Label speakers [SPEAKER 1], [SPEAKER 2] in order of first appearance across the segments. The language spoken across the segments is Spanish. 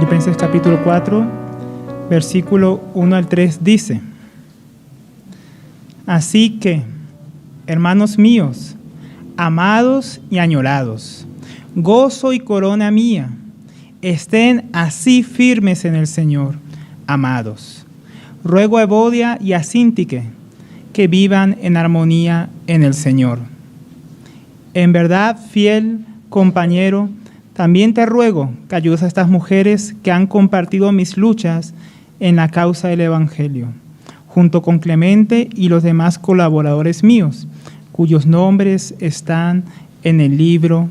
[SPEAKER 1] Filipenses capítulo 4, versículo 1 al 3 dice: Así que, hermanos míos, amados y añorados, gozo y corona mía, estén así firmes en el Señor, amados. Ruego a Evodia y a Síntique que vivan en armonía en el Señor. En verdad, fiel compañero, también te ruego que ayudes a estas mujeres que han compartido mis luchas en la causa del Evangelio, junto con Clemente y los demás colaboradores míos, cuyos nombres están en el libro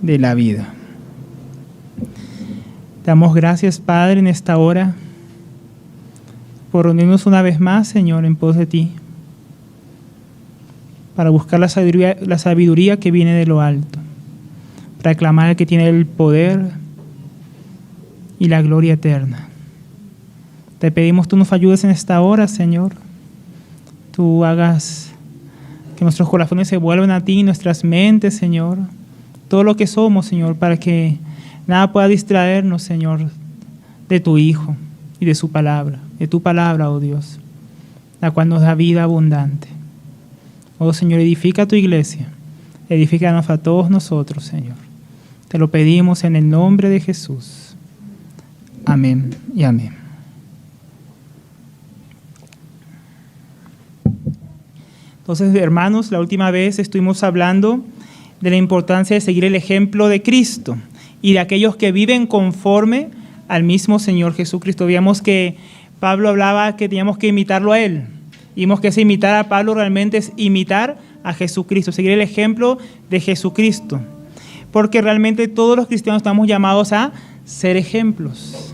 [SPEAKER 1] de la vida. Damos gracias, Padre, en esta hora, por reunirnos una vez más, Señor, en pos de ti, para buscar la sabiduría que viene de lo alto, para clamar al que tiene el poder y la gloria eterna. Te pedimos tú nos ayudes en esta hora, Señor. Tú hagas que nuestros corazones se vuelvan a ti, nuestras mentes, Señor. Todo lo que somos, Señor, para que nada pueda distraernos, Señor, de tu Hijo y de su palabra, de tu palabra, oh Dios, la cual nos da vida abundante. Oh Señor, edifica tu iglesia, edifícanos a todos nosotros, Señor. Te lo pedimos en el nombre de Jesús. Amén y amén. Entonces, hermanos, la última vez estuvimos hablando de la importancia de seguir el ejemplo de Cristo y de aquellos que viven conforme al mismo Señor Jesucristo. Vimos que Pablo hablaba que teníamos que imitarlo a Él. Vimos que ese imitar a Pablo realmente es imitar a Jesucristo, seguir el ejemplo de Jesucristo. Porque realmente todos los cristianos estamos llamados a ser ejemplos.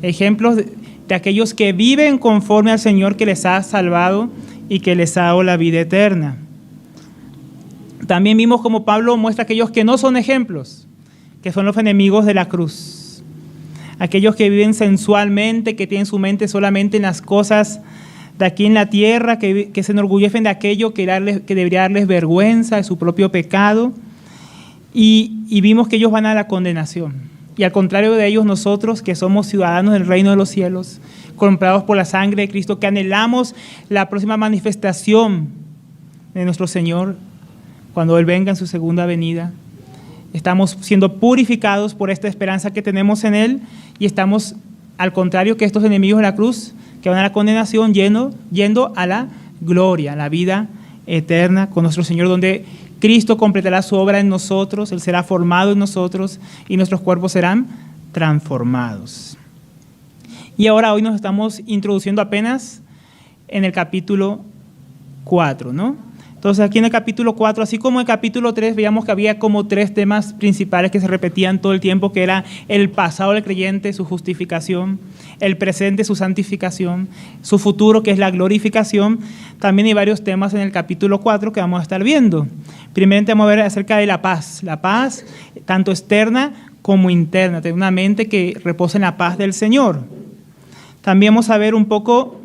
[SPEAKER 1] Ejemplos de aquellos que viven conforme al Señor que les ha salvado y que les ha dado la vida eterna. También vimos como Pablo muestra a aquellos que no son ejemplos, que son los enemigos de la cruz. Aquellos que viven sensualmente, que tienen su mente solamente en las cosas de aquí en la tierra, que se enorgullecen de aquello que debería darles vergüenza de su propio pecado. Y vimos que ellos van a la condenación. Y al contrario de ellos, nosotros que somos ciudadanos del reino de los cielos, comprados por la sangre de Cristo, que anhelamos la próxima manifestación de nuestro Señor, cuando Él venga en su segunda venida, estamos siendo purificados por esta esperanza que tenemos en Él y estamos, al contrario que estos enemigos de la cruz, que van a la condenación, yendo a la gloria, a la vida eterna con nuestro Señor, donde Cristo completará su obra en nosotros, Él será formado en nosotros y nuestros cuerpos serán transformados. Y ahora hoy nos estamos introduciendo apenas en el capítulo 4, ¿no? Entonces aquí en el capítulo 4, así como en el capítulo 3, veíamos que había como 3 temas principales que se repetían todo el tiempo, que era el pasado del creyente, su justificación, el presente, su santificación, su futuro, que es la glorificación. También hay varios temas en el capítulo 4 que vamos a estar viendo. Primeramente vamos a ver acerca de la paz tanto externa como interna, tener una mente que reposa en la paz del Señor. También vamos a ver un poco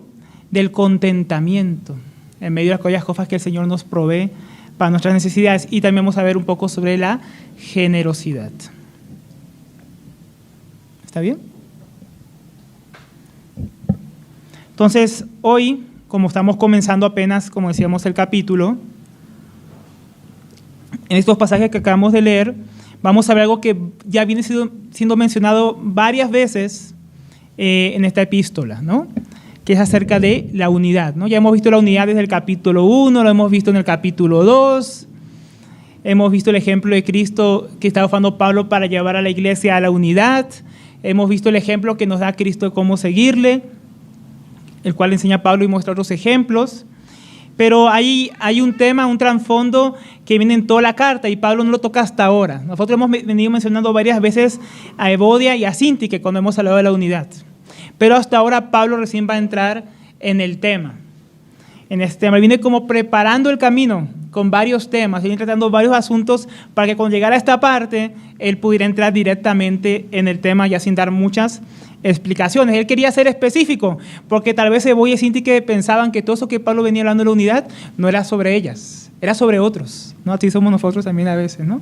[SPEAKER 1] del contentamiento en medio de aquellas cosas que el Señor nos provee para nuestras necesidades, y también vamos a ver un poco sobre la generosidad. ¿Está bien? Entonces, hoy, como estamos comenzando apenas, como decíamos, el capítulo, en estos pasajes que acabamos de leer, vamos a ver algo que ya viene siendo mencionado varias veces en esta epístola, ¿no? Que es acerca de la unidad, ¿no? Ya hemos visto la unidad desde el capítulo 1, lo hemos visto en el capítulo 2, hemos visto el ejemplo de Cristo que está usando Pablo para llevar a la iglesia a la unidad, hemos visto el ejemplo que nos da Cristo de cómo seguirle, el cual enseña Pablo y muestra otros ejemplos, pero hay un tema, un trasfondo que viene en toda la carta y Pablo no lo toca hasta ahora. Nosotros hemos venido mencionando varias veces a Evodia y a Síntique cuando hemos hablado de la unidad. Pero hasta ahora Pablo recién va a entrar en el tema. En este tema viene como preparando el camino con varios temas, viene tratando varios asuntos para que cuando llegara a esta parte, él pudiera entrar directamente en el tema ya sin dar muchas explicaciones. Él quería ser específico, porque tal vez Evodia y Síntique pensaban que todo eso que Pablo venía hablando de la unidad no era sobre ellas, era sobre otros, ¿no? Así somos nosotros también a veces, ¿no?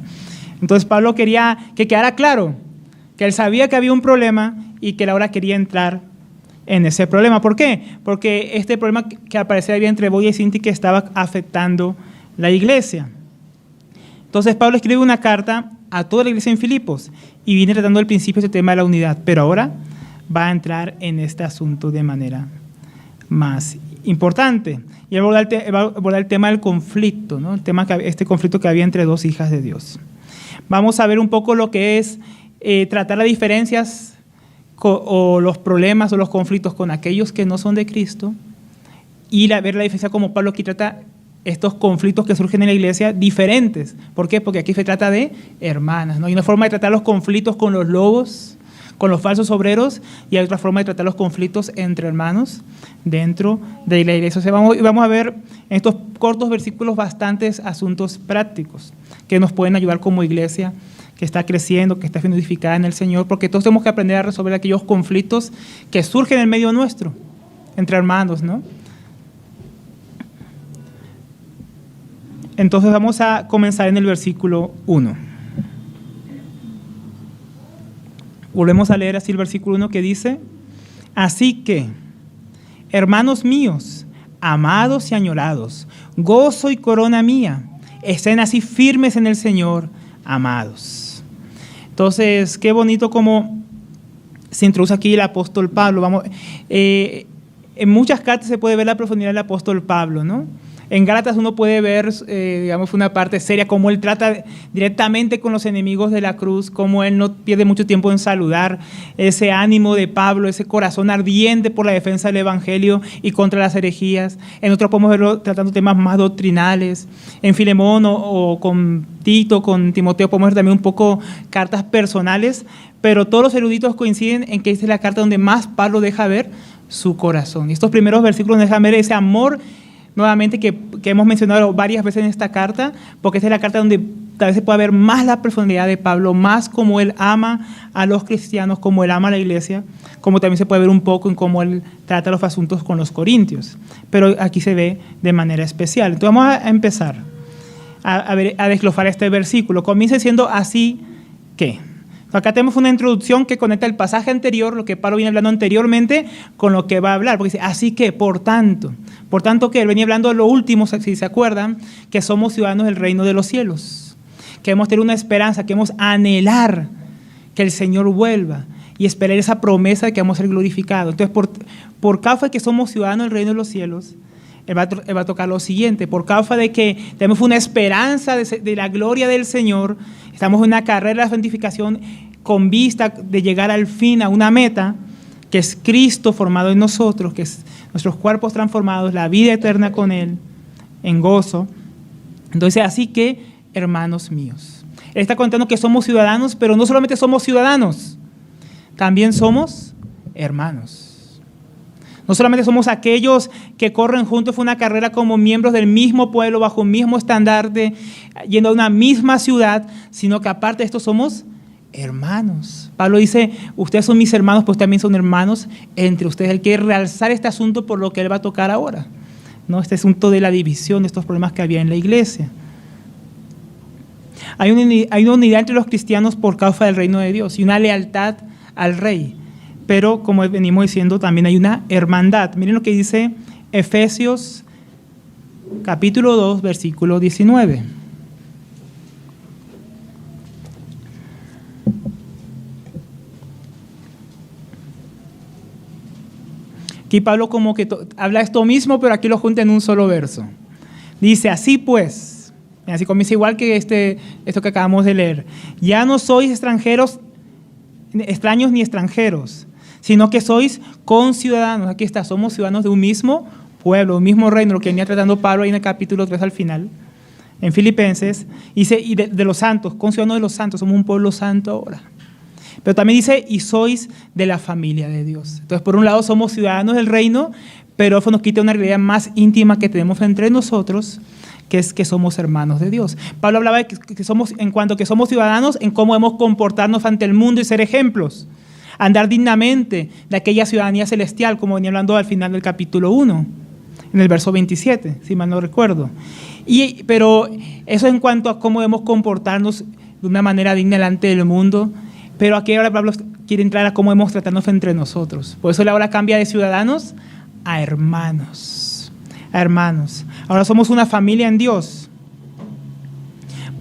[SPEAKER 1] Entonces Pablo quería que quedara claro que él sabía que había un problema y que él ahora quería entrar en ese problema. ¿Por qué? Porque este problema que aparecía había entre Boya y Sintique estaba afectando la iglesia. Entonces Pablo escribe una carta a toda la iglesia en Filipos y viene tratando al principio este tema de la unidad, pero ahora va a entrar en este asunto de manera más importante. Y él va a abordar el tema del conflicto, ¿no? Este conflicto que había entre dos hijas de Dios. Vamos a ver un poco lo que es tratar las diferencias o los problemas o los conflictos con aquellos que no son de Cristo y ver la diferencia como Pablo aquí trata estos conflictos que surgen en la iglesia diferentes. ¿Por qué? Porque aquí se trata de hermanas, ¿no? Hay una forma de tratar los conflictos con los lobos, con los falsos obreros, y hay otra forma de tratar los conflictos entre hermanos dentro de la iglesia. O sea, vamos a ver en estos cortos versículos bastantes asuntos prácticos que nos pueden ayudar como iglesia que está creciendo, que está siendo edificada en el Señor, porque todos tenemos que aprender a resolver aquellos conflictos que surgen en medio nuestro, entre hermanos, ¿no? Entonces vamos a comenzar en el versículo 1. Volvemos a leer así el versículo 1 que dice: así que, hermanos míos, amados y añorados, gozo y corona mía, estén así firmes en el Señor, amados. Entonces, qué bonito como se introduce aquí el apóstol Pablo. En muchas cartas se puede ver la profundidad del apóstol Pablo, ¿no? En Gálatas uno puede ver, digamos, una parte seria, cómo él trata directamente con los enemigos de la cruz, cómo él no pierde mucho tiempo en saludar, ese ánimo de Pablo, ese corazón ardiente por la defensa del evangelio y contra las herejías. En otros podemos verlo tratando temas más doctrinales. En Filemón o con Tito, con Timoteo, podemos ver también un poco cartas personales, pero todos los eruditos coinciden en que esta es la carta donde más Pablo deja ver su corazón. Y estos primeros versículos dejan ver ese amor nuevamente que hemos mencionado varias veces en esta carta, porque esta es la carta donde tal vez se pueda ver más la profundidad de Pablo, más cómo él ama a los cristianos, cómo él ama a la iglesia, como también se puede ver un poco en cómo él trata los asuntos con los corintios, pero aquí se ve de manera especial. Entonces vamos a empezar a desglosar este versículo. Comienza diciendo así que. Acá tenemos una introducción que conecta el pasaje anterior, lo que Pablo viene hablando anteriormente, con lo que va a hablar. Porque dice, así que, por tanto que él venía hablando de lo último, si se acuerdan, que somos ciudadanos del reino de los cielos, que hemos tener una esperanza, que hemos anhelar que el Señor vuelva y esperar esa promesa de que vamos a ser glorificados. Entonces, por causa de que somos ciudadanos del reino de los cielos, él va a tocar lo siguiente: por causa de que tenemos una esperanza de la gloria del Señor, estamos en una carrera de santificación con vista de llegar al fin, a una meta, que es Cristo formado en nosotros, que es nuestros cuerpos transformados, la vida eterna con Él, en gozo. Entonces, así que, hermanos míos, Él está contando que somos ciudadanos, pero no solamente somos ciudadanos, también somos hermanos. No solamente somos aquellos que corren juntos una carrera como miembros del mismo pueblo, bajo un mismo estandarte, yendo a una misma ciudad, sino que aparte de esto somos hermanos. Pablo dice, ustedes son mis hermanos, pues también son hermanos entre ustedes. Él quiere realzar este asunto por lo que él va a tocar ahora, ¿no? Este asunto de la división, de estos problemas que había en la iglesia. Hay una unidad entre los cristianos por causa del reino de Dios y una lealtad al rey. Pero, como venimos diciendo, también hay una hermandad. Miren lo que dice Efesios capítulo 2, versículo 19. Aquí Pablo como que habla esto mismo, pero aquí lo junta en un solo verso. Dice, así pues, así comienza igual que esto que acabamos de leer. Ya no sois extraños ni extranjeros, sino que sois conciudadanos. Aquí está, somos ciudadanos de un mismo pueblo, un mismo reino, lo que venía tratando Pablo ahí en el capítulo 3 al final, en Filipenses. Dice, y de los santos, conciudadanos de los santos, somos un pueblo santo ahora. Pero también dice, y sois de la familia de Dios. Entonces, por un lado, somos ciudadanos del reino, pero eso nos quita una realidad más íntima que tenemos entre nosotros, que es que somos hermanos de Dios. Pablo hablaba de que somos, en cuanto que somos ciudadanos, en cómo debemos comportarnos ante el mundo y ser ejemplos. Andar dignamente de aquella ciudadanía celestial, como venía hablando al final del capítulo 1, en el verso 27, si mal no recuerdo. Pero eso en cuanto a cómo debemos comportarnos de una manera digna delante del mundo. Pero aquí ahora Pablo quiere entrar a cómo hemos tratarnos entre nosotros. Por eso él ahora cambia de ciudadanos a hermanos. A hermanos. Ahora somos una familia en Dios.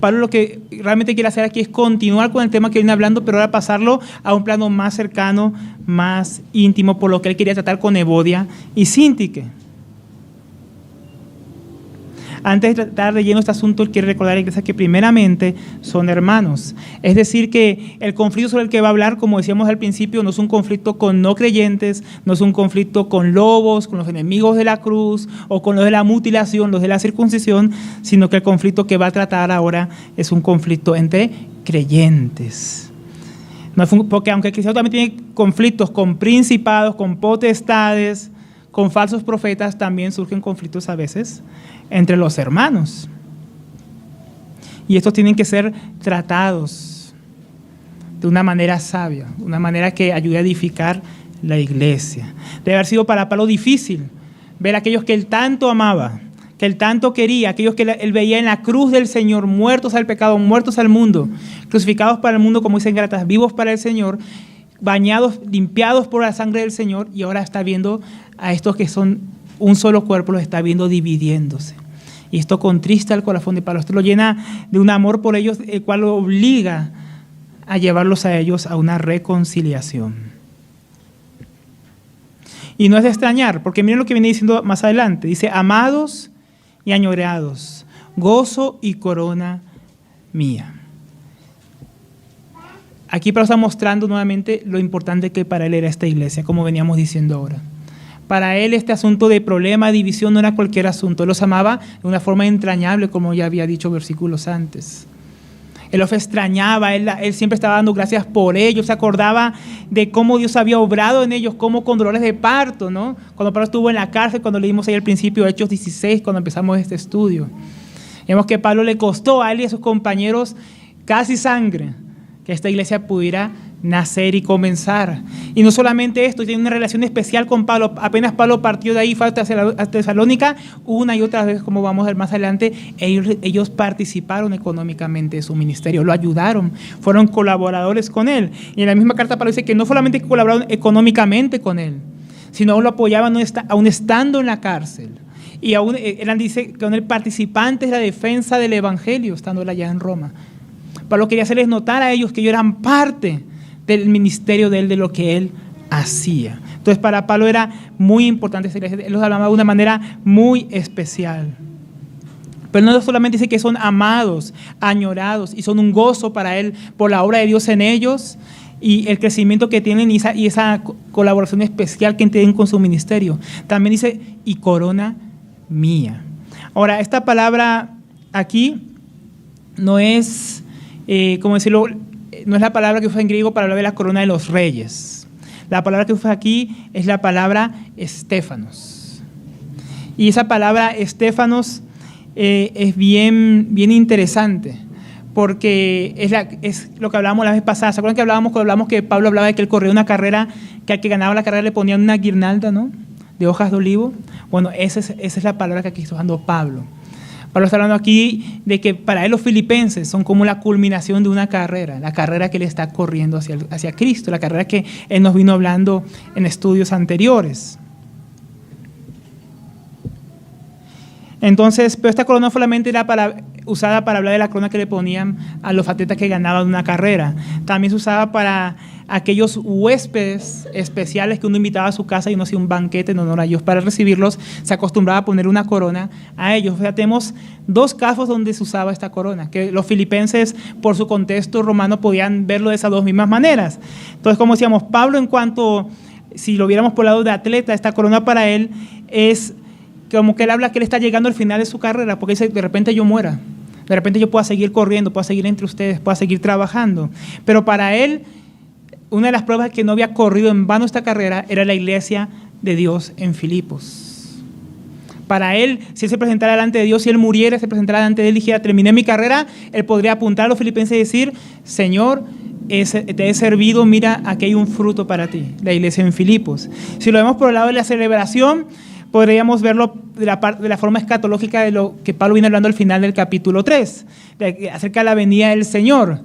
[SPEAKER 1] Pablo lo que realmente quiere hacer aquí es continuar con el tema que viene hablando, pero ahora pasarlo a un plano más cercano, más íntimo, por lo que él quería tratar con Evodia y Síntique. Antes de tratar de lleno este asunto, él quiere recordar a la iglesia que primeramente son hermanos. Es decir, que el conflicto sobre el que va a hablar, como decíamos al principio, no es un conflicto con no creyentes, no es un conflicto con lobos, con los enemigos de la cruz o con los de la mutilación, los de la circuncisión, sino que el conflicto que va a tratar ahora es un conflicto entre creyentes. No es porque aunque el cristiano también tiene conflictos con principados, con potestades, con falsos profetas, también surgen conflictos a veces entre los hermanos. Y estos tienen que ser tratados de una manera sabia, una manera que ayude a edificar la iglesia. Debe haber sido para Pablo difícil ver a aquellos que él tanto amaba, que él tanto quería, aquellos que él veía en la cruz del Señor, muertos al pecado, muertos al mundo, crucificados para el mundo, como dicen Gálatas, vivos para el Señor, bañados, limpiados por la sangre del Señor, y ahora está viendo a estos que son un solo cuerpo, los está viendo dividiéndose. Y esto contrista el corazón de Pablo. Esto lo llena de un amor por ellos, el cual lo obliga a llevarlos a ellos a una reconciliación. Y no es de extrañar, porque miren lo que viene diciendo más adelante. Dice, amados y añorados, gozo y corona mía. Aquí Pablo está mostrando nuevamente lo importante que para él era esta iglesia, como veníamos diciendo ahora. Para él este asunto de problema, división, no era cualquier asunto. Él los amaba de una forma entrañable, como ya había dicho versículos antes. Él los extrañaba, él siempre estaba dando gracias por ellos, se acordaba de cómo Dios había obrado en ellos, como con dolores de parto, ¿no? Cuando Pablo estuvo en la cárcel, cuando leímos ahí al principio Hechos 16, cuando empezamos este estudio. Vemos que Pablo le costó a él y a sus compañeros casi sangre que esta iglesia pudiera nacer y comenzar. Y no solamente esto, tiene una relación especial con Pablo. Apenas Pablo partió de ahí, fue a Tesalónica, una y otra vez, como vamos a ver más adelante, ellos participaron económicamente de su ministerio, lo ayudaron, fueron colaboradores con él. Y en la misma carta Pablo dice que no solamente colaboraron económicamente con él, sino aún lo apoyaban aún estando en la cárcel. Y aún eran, dice, con él participantes de la defensa del evangelio, estando él allá en Roma. Pablo quería hacerles notar a ellos que ellos eran parte del ministerio de él, de lo que él hacía. Entonces para Pablo era muy importante esta iglesia, él los hablaba de una manera muy especial. Pero no solamente dice que son amados, añorados, y son un gozo para él por la obra de Dios en ellos y el crecimiento que tienen y esa colaboración especial que tienen con su ministerio. También dice, y corona mía. Ahora, esta palabra aquí no es, ¿cómo decirlo?, no es la palabra que usa en griego para hablar de la corona de los reyes. La palabra que usa aquí es la palabra estéfanos. Y esa palabra estéfanos es bien interesante, porque es lo que hablábamos la vez pasada. ¿Se acuerdan que hablamos que Pablo hablaba de que él corría una carrera, que al que ganaba la carrera le ponían una guirnalda, ¿no?, de hojas de olivo? Bueno, esa es la palabra que aquí está usando Pablo. Pablo está hablando aquí de que para él los filipenses son como la culminación de una carrera, la carrera que él está corriendo hacia Cristo, la carrera que él nos vino hablando en estudios anteriores. Entonces, pero esta corona solamente era usada para hablar de la corona que le ponían a los atletas que ganaban una carrera. También se usaba para aquellos huéspedes especiales que uno invitaba a su casa y uno hacía un banquete en honor a ellos. Para recibirlos se acostumbraba a poner una corona a ellos. O sea, tenemos dos casos donde se usaba esta corona, que los filipenses por su contexto romano podían verlo de esas dos mismas maneras. Entonces, como decíamos, Pablo, en cuanto, si lo viéramos por el lado de atleta, esta corona para él es como que él habla que él está llegando al final de su carrera, porque dice, de repente yo muera, de repente yo pueda seguir corriendo, pueda seguir entre ustedes, pueda seguir trabajando. Pero para él, una de las pruebas de que no había corrido en vano esta carrera era la iglesia de Dios en Filipos. Para él, si él se presentara delante de Dios, si él muriera, se presentara delante de él y dijera, terminé mi carrera, él podría apuntar a los filipenses y decir, Señor, te he servido, mira, aquí hay un fruto para ti, la iglesia en Filipos. Si lo vemos por el lado de la celebración, podríamos verlo de la forma escatológica de lo que Pablo viene hablando al final del capítulo 3, acerca de la venida del Señor.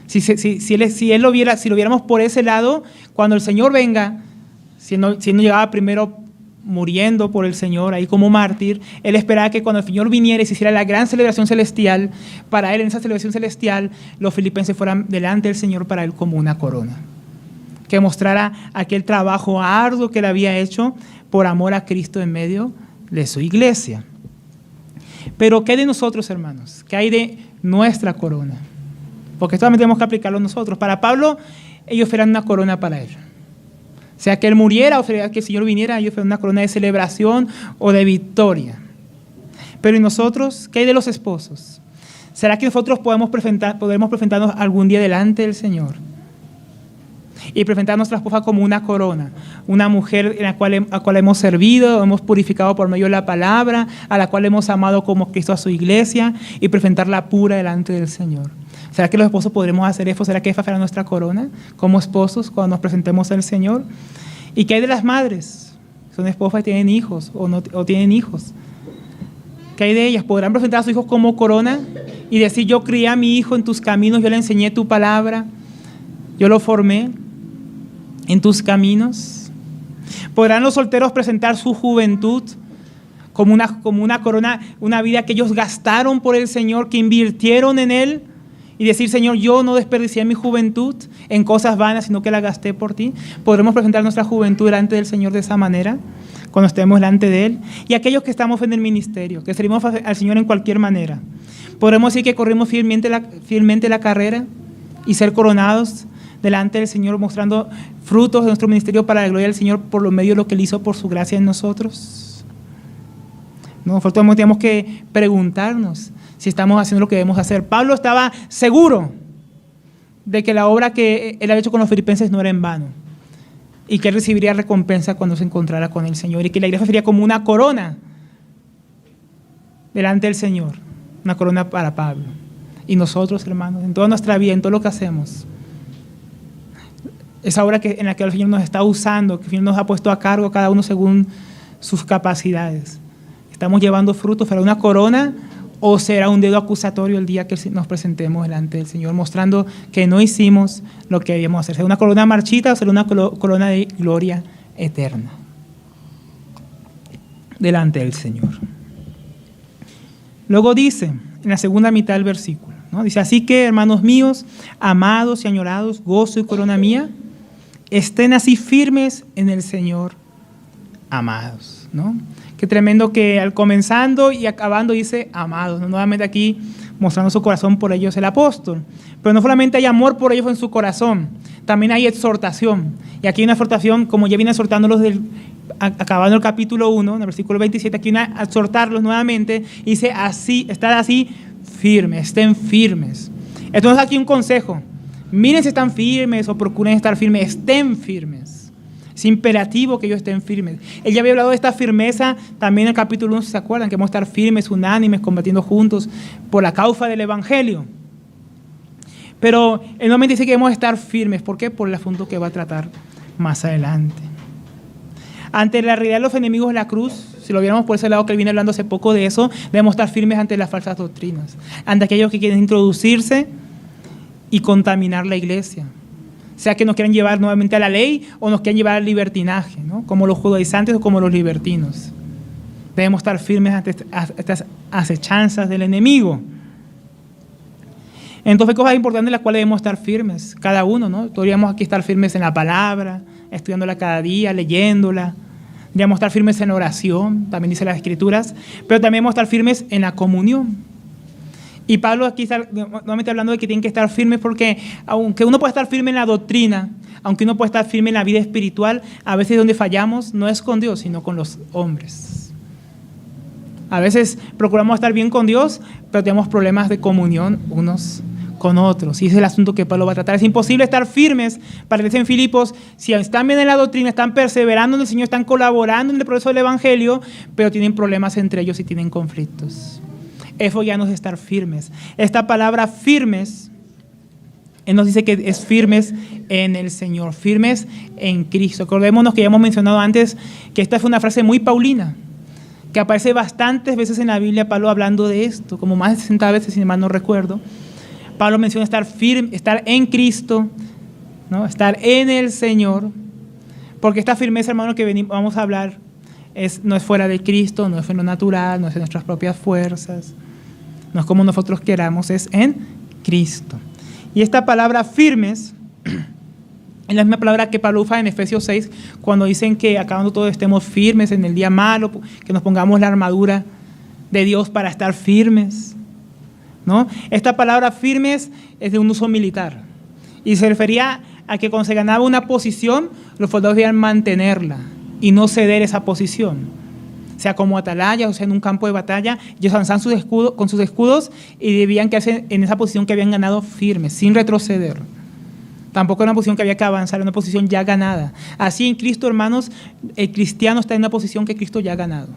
[SPEAKER 1] Si lo viéramos por ese lado, cuando el Señor venga, si él no llegaba primero muriendo por el Señor, ahí como mártir, él esperaba que cuando el Señor viniera y se hiciera la gran celebración celestial, para él en esa celebración celestial, los filipenses fueran delante del Señor para él como una corona, que mostrara aquel trabajo arduo que él había hecho por amor a Cristo en medio de su iglesia. Pero ¿qué hay de nosotros, hermanos? ¿Qué hay de nuestra corona? Porque solamente tenemos que aplicarlo nosotros. Para Pablo, ellos fueran una corona para él. Sea que él muriera o sea que el Señor viniera, ellos fueran una corona de celebración o de victoria. Pero ¿y nosotros? ¿Qué hay de los esposos? ¿Será que nosotros podemos presentarnos algún día delante del Señor y presentar a nuestra esposa como una corona, una mujer a la cual hemos servido, hemos purificado por medio de la palabra, a la cual hemos amado como Cristo a su iglesia, y presentarla pura delante del Señor? ¿Será que los esposos podremos hacer eso? ¿Será que esa será nuestra corona como esposos cuando nos presentemos al Señor? ¿Y qué hay de las madres? Son esposas y tienen hijos o tienen hijos. ¿Qué hay de ellas? ¿Podrán presentar a sus hijos como corona y decir: yo crié a mi hijo en tus caminos, yo le enseñé tu palabra, yo lo formé en tus caminos? ¿Podrán los solteros presentar su juventud como una corona, una vida que ellos gastaron por el Señor, que invirtieron en Él, y decir: Señor, yo no desperdicié mi juventud en cosas vanas, sino que la gasté por ti? ¿Podremos presentar nuestra juventud delante del Señor de esa manera, cuando estemos delante de Él? Y aquellos que estamos en el ministerio, que servimos al Señor en cualquier manera, ¿podremos decir que corrimos fielmente la carrera y ser coronados delante del Señor, mostrando frutos de nuestro ministerio para la gloria del Señor por lo medio de lo que Él hizo por su gracia en nosotros? Nosotros tenemos que preguntarnos si estamos haciendo lo que debemos hacer. Pablo estaba seguro de que la obra que él había hecho con los filipenses no era en vano, y que él recibiría recompensa cuando se encontrara con el Señor, y que la iglesia sería como una corona delante del Señor, una corona para Pablo. Y nosotros, hermanos, en toda nuestra vida, en todo lo que hacemos, esa obra en la que el Señor nos está usando, que el Señor nos ha puesto a cargo cada uno según sus capacidades, ¿estamos llevando frutos para una corona, o será un dedo acusatorio el día que nos presentemos delante del Señor, mostrando que no hicimos lo que debíamos hacer? ¿Será una corona marchita o será una corona de gloria eterna delante del Señor? Luego dice, en la segunda mitad del versículo, ¿no? Dice: así que, hermanos míos, amados y añorados, gozo y corona mía, estén así firmes en el Señor, amados, ¿no? Qué tremendo que al comenzando y acabando dice amados, ¿no? Nuevamente aquí mostrando su corazón por ellos el apóstol. Pero no solamente hay amor por ellos en su corazón, también hay exhortación. Y aquí hay una exhortación, como ya viene exhortándolos acabando el capítulo 1, en el versículo 27, aquí viene a exhortarlos nuevamente y dice: así, estad así firmes, estén firmes. Entonces aquí un consejo: miren si están firmes o procuren estar firmes, estén firmes. Es imperativo que ellos estén firmes. Él ya había hablado de esta firmeza también en el capítulo 1, si se acuerdan, que vamos a estar firmes, unánimes, combatiendo juntos por la causa del Evangelio. Pero él nuevamente dice que debemos estar firmes. ¿Por qué? Por el asunto que va a tratar más adelante. Ante la realidad de los enemigos de la cruz, si lo viéramos por ese lado que él viene hablando hace poco de eso, debemos estar firmes ante las falsas doctrinas, ante aquellos que quieren introducirse y contaminar la iglesia. Sea que nos quieran llevar nuevamente a la ley o nos quieran llevar al libertinaje, ¿no? Como los judaizantes o como los libertinos. Debemos estar firmes ante estas acechanzas del enemigo. Entonces, cosas importantes en las cuales debemos estar firmes, cada uno, ¿no? Podríamos aquí estar firmes en la palabra, estudiándola cada día, leyéndola. Debemos estar firmes en la oración, también dice las Escrituras, pero también debemos estar firmes en la comunión. Y Pablo aquí está nuevamente hablando de que tienen que estar firmes, porque aunque uno puede estar firme en la doctrina, aunque uno puede estar firme en la vida espiritual, a veces donde fallamos no es con Dios, sino con los hombres. A veces procuramos estar bien con Dios, pero tenemos problemas de comunión unos con otros. Y ese es el asunto que Pablo va a tratar. Es imposible estar firmes para que en Filipos, si están bien en la doctrina, están perseverando en el Señor, están colaborando en el proceso del Evangelio, pero tienen problemas entre ellos y tienen conflictos. Eso ya no es estar firmes. Esta palabra firmes, Él nos dice que es firmes en el Señor, firmes en Cristo. Acordémonos que ya hemos mencionado antes que esta fue una frase muy paulina, que aparece bastantes veces en la Biblia, Pablo hablando de esto, como más de 60 veces, si mal no recuerdo. Pablo menciona estar firme, estar en Cristo, ¿no? Estar en el Señor, porque esta firmeza, hermano, que vamos a hablar, no es fuera de Cristo, no es en lo natural, no es en nuestras propias fuerzas, no es como nosotros queramos, es en Cristo. Y esta palabra firmes es la misma palabra que Pablo usa en Efesios 6, cuando dicen que acabando todo estemos firmes en el día malo, que nos pongamos la armadura de Dios para estar firmes, ¿no? Esta palabra firmes es de un uso militar y se refería a que cuando se ganaba una posición, los soldados debían mantenerla y no ceder esa posición. O sea, como atalayas, o sea, en un campo de batalla, ellos avanzaban con sus escudos y debían quedarse en esa posición que habían ganado firmes, sin retroceder. Tampoco era una posición que había que avanzar, era una posición ya ganada. Así en Cristo, hermanos, el cristiano está en una posición que Cristo ya ha ganado.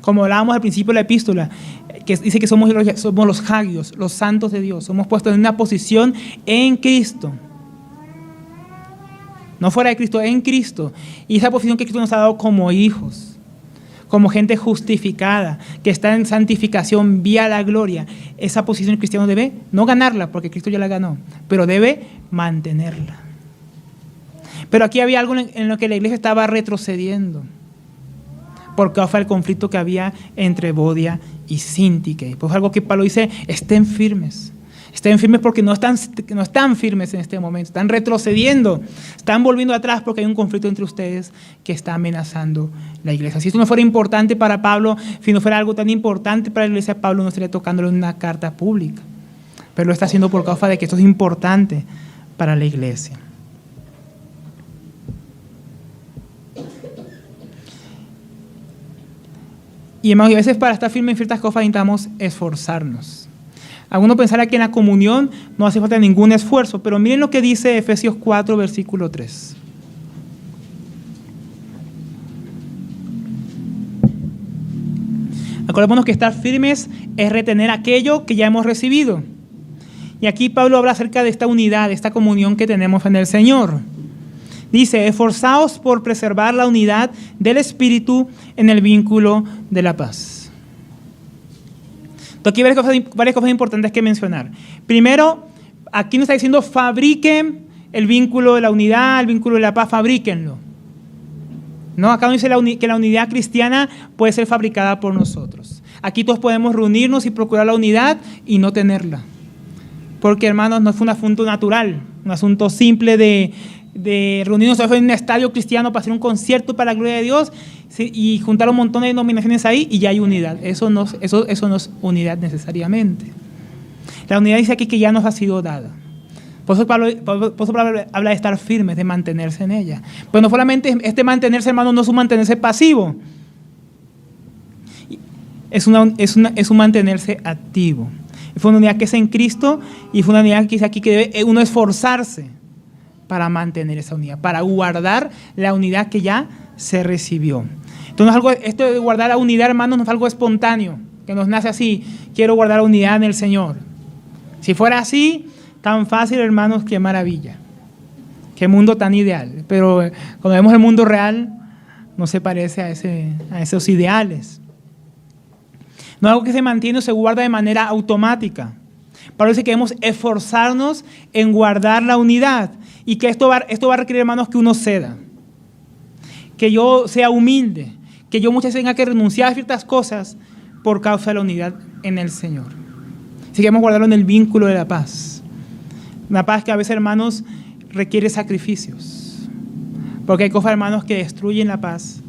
[SPEAKER 1] Como hablábamos al principio de la epístola, que dice que somos los hagios, los santos de Dios. Somos puestos en una posición en Cristo. No fuera de Cristo, en Cristo. Y esa posición que Cristo nos ha dado como hijos, como gente justificada, que está en santificación vía la gloria. Esa posición el cristiano debe no ganarla, porque Cristo ya la ganó, pero debe mantenerla. Pero aquí había algo en lo que la iglesia estaba retrocediendo, por causa del conflicto que había entre Evodia y Síntique. Pues algo que Pablo dice, estén firmes porque no están firmes en este momento, están retrocediendo, están volviendo atrás porque hay un conflicto entre ustedes que está amenazando la iglesia. Si esto no fuera importante para Pablo, si no fuera algo tan importante para la iglesia, Pablo no estaría tocándolo en una carta pública, pero lo está haciendo por causa de que esto es importante para la iglesia. Y hermanos, a veces para estar firmes en ciertas cosas necesitamos esforzarnos. Algunos pensarán que en la comunión no hace falta ningún esfuerzo, pero miren lo que dice Efesios 4, versículo 3. Acordémonos que estar firmes es retener aquello que ya hemos recibido. Y aquí Pablo habla acerca de esta unidad, de esta comunión que tenemos en el Señor. Dice, esforzaos por preservar la unidad del Espíritu en el vínculo de la paz. Aquí hay varias cosas importantes que mencionar. Primero, aquí nos está diciendo fabriquen el vínculo de la unidad, el vínculo de la paz, fabríquenlo. ¿No? Acá nos dice que la unidad cristiana puede ser fabricada por nosotros. Aquí todos podemos reunirnos y procurar la unidad y no tenerla. Porque, hermanos, no es un asunto natural, un asunto simple de reunirnos en un estadio cristiano para hacer un concierto para la gloria de Dios, ¿sí? Y juntar un montón de denominaciones ahí y ya hay unidad. Eso no es unidad necesariamente. La unidad dice aquí que ya nos ha sido dada. Por eso Pablo habla de estar firmes, de mantenerse en ella. Pero no solamente este mantenerse, hermano, no es un mantenerse pasivo. Es un mantenerse activo. Fue una unidad que es en Cristo y fue una unidad que dice aquí que debe uno esforzarse para mantener esa unidad, para guardar la unidad que ya se recibió. Entonces, esto de guardar la unidad, hermanos, no es algo espontáneo, que nos nace así, quiero guardar la unidad en el Señor. Si fuera así, tan fácil, hermanos, qué maravilla, qué mundo tan ideal. Pero cuando vemos el mundo real, no se parece a esos ideales. No es algo que se mantiene o se guarda de manera automática. Pablo dice que debemos esforzarnos en guardar la unidad y que esto va a requerir, hermanos, que uno ceda, que yo sea humilde, que yo muchas veces tenga que renunciar a ciertas cosas por causa de la unidad en el Señor. Así que debemos guardarlo en el vínculo de la paz. Una paz que a veces, hermanos, requiere sacrificios, porque hay cosas, hermanos, que destruyen la paz,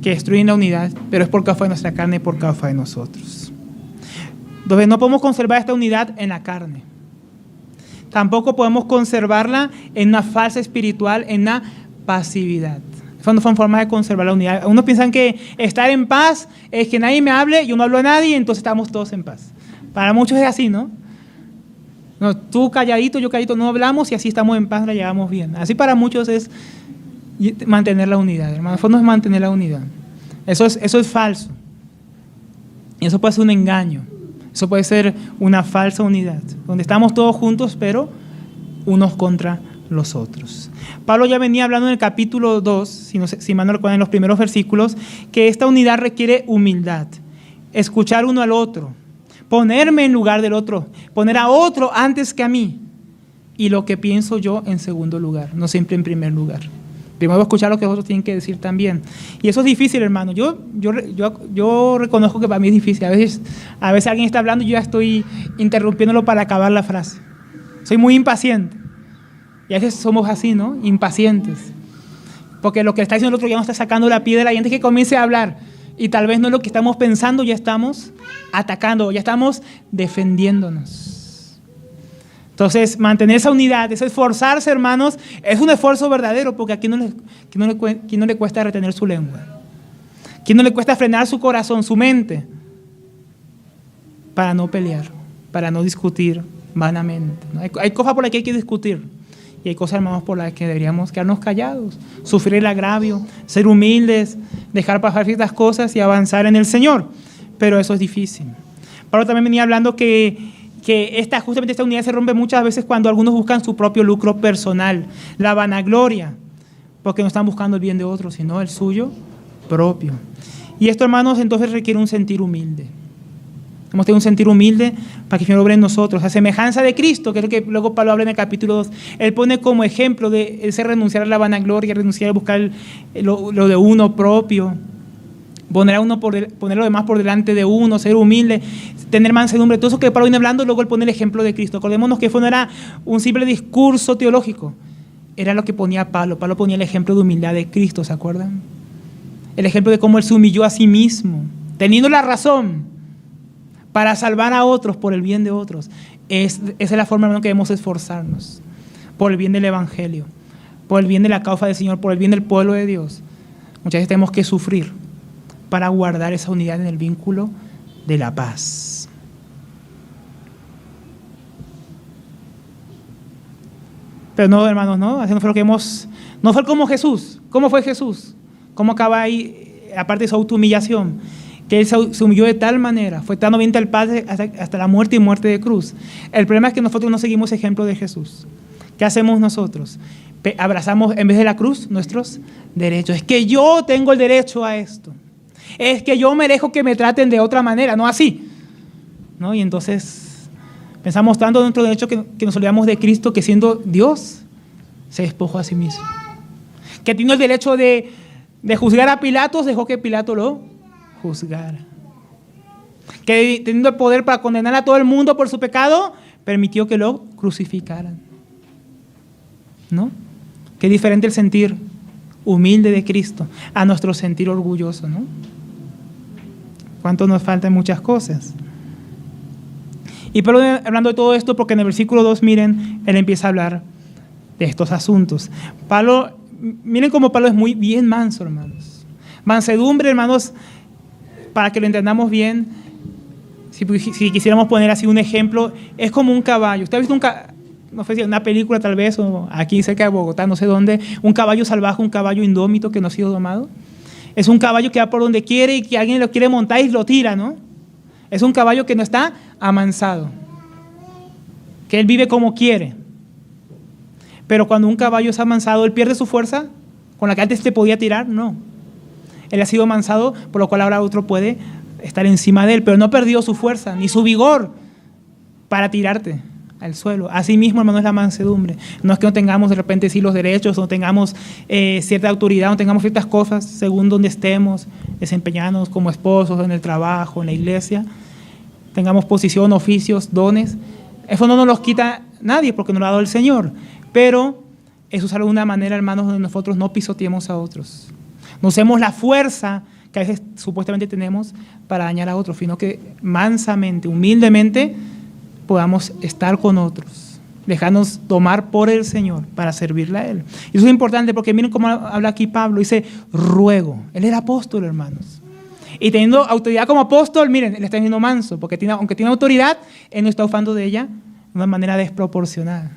[SPEAKER 1] que destruyen la unidad, pero es por causa de nuestra carne y por causa de nosotros. Entonces no podemos conservar esta unidad en la carne. Tampoco podemos conservarla en una falsa espiritual, en una pasividad. Esas no son formas de conservar la unidad. Unos piensan que estar en paz es que nadie me hable, yo no hablo a nadie, entonces estamos todos en paz. Para muchos es así, ¿no? No, tú calladito, yo calladito, no hablamos y así estamos en paz, la llevamos bien. Así para muchos es mantener la unidad, hermano. No es mantener la unidad. Eso es falso. Y eso puede ser un engaño. Eso puede ser una falsa unidad, donde estamos todos juntos, pero unos contra los otros. Pablo ya venía hablando en el capítulo 2, si mal no recuerdan, en los primeros versículos, que esta unidad requiere humildad, escuchar uno al otro, ponerme en lugar del otro, poner a otro antes que a mí y lo que pienso yo en segundo lugar, no siempre en primer lugar. Primero escuchar lo que otros tienen que decir también. Y eso es difícil, hermano. Yo reconozco que para mí es difícil. A veces alguien está hablando y yo ya estoy interrumpiéndolo para acabar la frase. Soy muy impaciente. Y a veces somos así, ¿no? Impacientes. Porque lo que está diciendo el otro ya nos está sacando la piedra y antes que comience a hablar. Y tal vez no es lo que estamos pensando, ya estamos atacando, ya estamos defendiéndonos. Entonces, mantener esa unidad, ese esforzarse, hermanos, es un esfuerzo verdadero, porque a quién no le cuesta retener su lengua. ¿Quién no le cuesta frenar su corazón, su mente? Para no pelear, para no discutir vanamente, ¿no? Hay cosas por las que hay que discutir. Y hay cosas, hermanos, por las que deberíamos quedarnos callados, sufrir el agravio, ser humildes, dejar pasar ciertas cosas y avanzar en el Señor. Pero eso es difícil. Pablo también venía hablando que justamente esta unidad se rompe muchas veces cuando algunos buscan su propio lucro personal, la vanagloria, porque no están buscando el bien de otros, sino el suyo propio. Y esto, hermanos, entonces requiere un sentir humilde. Hemos tenido un sentir humilde para que el Señor obre en nosotros, a semejanza de Cristo, que es lo que luego Pablo habla en el capítulo 2. Él pone como ejemplo de ese renunciar a la vanagloria, renunciar a buscar lo de uno propio, poner lo demás por delante de uno, ser humilde, tener mansedumbre, todo eso que Pablo viene hablando, luego él pone el ejemplo de Cristo. Acordémonos que no era un simple discurso teológico, era lo que ponía Pablo. Pablo ponía el ejemplo de humildad de Cristo, ¿se acuerdan? El ejemplo de cómo él se humilló a sí mismo, teniendo la razón para salvar a otros por el bien de otros. Esa es la forma, hermano, que debemos esforzarnos, por el bien del Evangelio, por el bien de la causa del Señor, por el bien del pueblo de Dios. Muchas veces tenemos que sufrir para guardar esa unidad en el vínculo de la paz. Pero no, hermanos, no, así no fue lo que no fue como Jesús. ¿Cómo fue Jesús? ¿Cómo acaba ahí, aparte de su autohumillación? Que él se humilló de tal manera, fue tan obediente al Padre hasta la muerte y muerte de cruz. El problema es que nosotros no seguimos el ejemplo de Jesús. ¿Qué hacemos nosotros? Abrazamos en vez de la cruz nuestros derechos. Es que yo tengo el derecho a esto. Es que yo merezco que me traten de otra manera, no así, ¿no? Y entonces pensamos tanto en nuestro derecho que nos olvidamos de Cristo, que siendo Dios se despojó a sí mismo. Que tiene el derecho de juzgar a Pilatos, dejó que Pilato lo juzgara. Que teniendo el poder para condenar a todo el mundo por su pecado, permitió que lo crucificaran. ¿No? Qué diferente el sentir humilde de Cristo a nuestro sentir orgulloso, ¿no? Cuánto nos faltan muchas cosas. Y Pablo, hablando de todo esto, porque en el versículo 2, miren, él empieza a hablar de estos asuntos. Pablo, miren cómo Pablo es muy bien manso, hermanos. Mansedumbre, hermanos, para que lo entendamos bien, si quisiéramos poner así un ejemplo, es como un caballo. ¿Usted ha visto no sé si una película tal vez, o aquí cerca de Bogotá, no sé dónde, un caballo salvaje, un caballo indómito que no ha sido domado? Es un caballo que va por donde quiere y que alguien lo quiere montar y lo tira, ¿no? Es un caballo que no está amansado, que él vive como quiere. Pero cuando un caballo es amansado, ¿él pierde su fuerza con la que antes te podía tirar? No. Él ha sido amansado, por lo cual ahora otro puede estar encima de él, pero no perdió su fuerza ni su vigor para tirarte al suelo. Así mismo, hermano, es la mansedumbre. No es que no tengamos de repente sí los derechos, no tengamos cierta autoridad, no tengamos ciertas cosas según donde estemos, desempeñarnos como esposos, en el trabajo, en la iglesia, tengamos posición, oficios, dones. Eso no nos los quita nadie porque nos lo ha dado el Señor. Pero eso es alguna manera, hermanos, donde nosotros no pisoteemos a otros. No usemos la fuerza que a veces supuestamente tenemos para dañar a otros, sino que mansamente, humildemente, podamos estar con otros, dejarnos tomar por el Señor para servirle a Él. Y eso es importante porque miren cómo habla aquí Pablo, dice ruego. Él era apóstol, hermanos. Y teniendo autoridad como apóstol, miren, él está siendo manso, porque aunque tiene autoridad, él no está ufando de ella de una manera desproporcionada.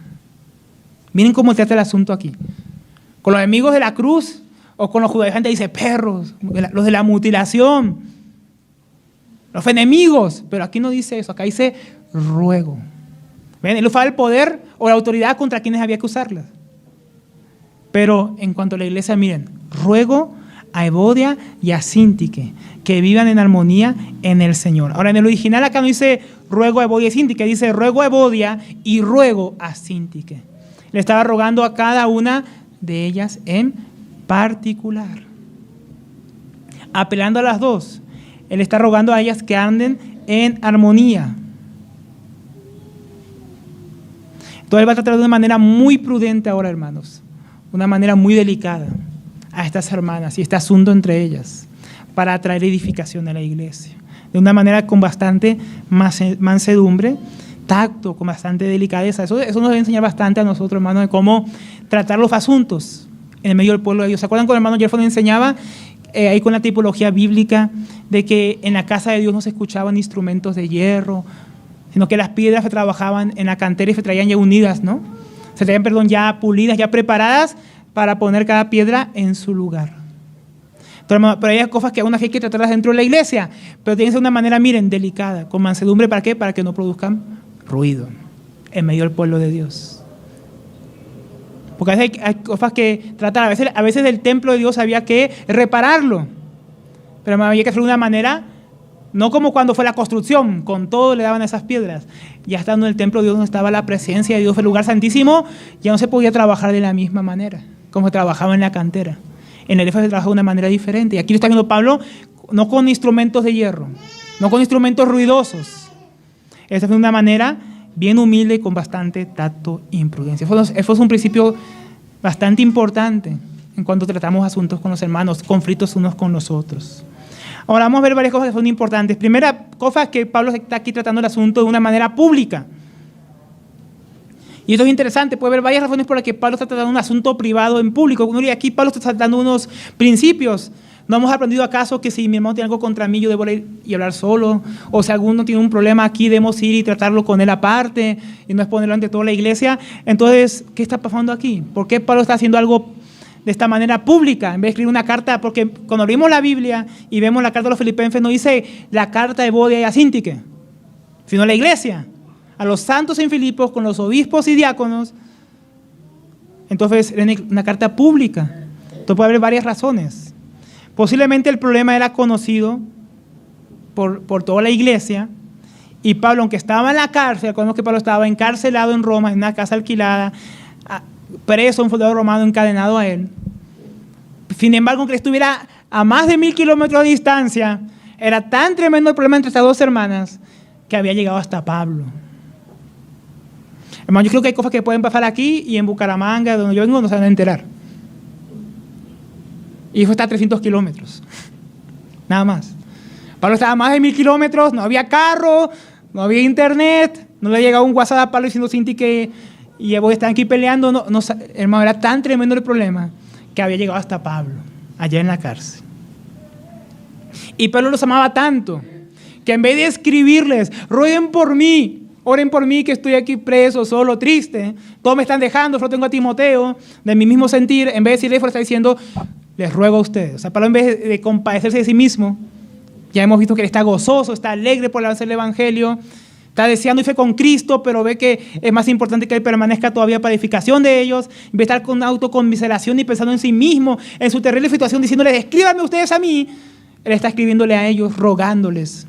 [SPEAKER 1] Miren cómo trata el asunto aquí. Con los enemigos de la cruz, o con los judíos, gente dice perros, los de la mutilación, los enemigos, pero aquí no dice eso, acá dice ruego. ¿Ven? Él usaba el poder o la autoridad contra quienes había que usarlas. Pero en cuanto a la iglesia, miren, ruego a Evodia y a Síntique, que vivan en armonía en el Señor. Ahora, en el original acá no dice ruego a Evodia y Síntique, dice ruego a Evodia y ruego a Síntique. Le estaba rogando a cada una de ellas en particular. Apelando a las dos, él está rogando a ellas que anden en armonía. Entonces él va a tratar de una manera muy prudente ahora, hermanos, una manera muy delicada a estas hermanas y este asunto entre ellas, para atraer edificación a la iglesia, de una manera con bastante mansedumbre, tacto, con bastante delicadeza. Eso nos debe enseñar bastante a nosotros, hermanos, de cómo tratar los asuntos en el medio del pueblo de Dios. ¿Se acuerdan cuando el hermano Jefferson enseñaba ahí con la tipología bíblica de que en la casa de Dios no se escuchaban instrumentos de hierro, sino que las piedras se trabajaban en la cantera y se traían ya unidas, ¿no? Se traían, ya pulidas, ya preparadas para poner cada piedra en su lugar. Pero hay cosas que aún así hay que tratarlas dentro de la iglesia, pero tienen que ser de una manera, miren, delicada, con mansedumbre. ¿Para qué? Para que no produzcan ruido en medio del pueblo de Dios. Porque a veces hay cosas que tratar, a veces el templo de Dios había que repararlo, pero había que hacerlo de una manera, no como cuando fue la construcción, con todo le daban esas piedras. Ya estando en el templo de Dios, donde estaba la presencia de Dios, el lugar santísimo, ya no se podía trabajar de la misma manera, como se trabajaba en la cantera. En el Éfeso se trabajaba de una manera diferente. Y aquí lo está viendo Pablo, no con instrumentos de hierro, no con instrumentos ruidosos. Esta es de una manera bien humilde y con bastante tacto e imprudencia. Eso es un principio bastante importante en cuanto tratamos asuntos con los hermanos, conflictos unos con los otros. Ahora vamos a ver varias cosas que son importantes. Primera cosa es que Pablo está aquí tratando el asunto de una manera pública. Y esto es interesante, puede haber varias razones por las que Pablo está tratando un asunto privado en público. Uno diría, aquí Pablo está tratando unos principios. ¿No hemos aprendido acaso que si mi hermano tiene algo contra mí, yo debo ir y hablar solo? O si alguno tiene un problema aquí, debemos ir y tratarlo con él aparte y no exponerlo ante toda la iglesia. Entonces, ¿qué está pasando aquí? ¿Por qué Pablo está haciendo algo de esta manera pública, en vez de escribir una carta? Porque cuando leemos la Biblia y vemos la carta de los Filipenses, no dice la carta de Evodia y a Síntique, sino la iglesia, a los santos en Filipos, con los obispos y diáconos. Entonces, es una carta pública. Entonces puede haber varias razones. Posiblemente el problema era conocido por toda la iglesia, y Pablo, aunque estaba en la cárcel, recordemos que Pablo estaba encarcelado en Roma, en una casa alquilada, preso, un soldado romano encadenado a él. Sin embargo, aunque estuviera a más de 1000 kilómetros de distancia, era tan tremendo el problema entre estas dos hermanas que había llegado hasta Pablo. Hermano, yo creo que hay cosas que pueden pasar aquí y en Bucaramanga, donde yo vengo, no se van a enterar. Y eso está a 300 kilómetros, nada más. Pablo estaba a más de 1000 kilómetros, no había carro, no había internet, no le llegaba un WhatsApp a Pablo diciendo Cinti que y Evo están aquí peleando. No, hermano, era tan tremendo el problema que había llegado hasta Pablo, allá en la cárcel. Y Pablo los amaba tanto que en vez de escribirles, rueguen por mí, oren por mí que estoy aquí preso, solo, triste, todos me están dejando, solo tengo a Timoteo, de mi mismo sentir, en vez de decirle, está diciendo, les ruego a ustedes. O sea, Pablo, en vez de compadecerse de sí mismo, ya hemos visto que él está gozoso, está alegre por hacer el evangelio, está deseando irse con Cristo, pero ve que es más importante que él permanezca todavía para edificación de ellos, en vez de estar con autoconmiseración y pensando en sí mismo, en su terrible situación, diciéndoles, escríbanme ustedes a mí. Él está escribiéndole a ellos, rogándoles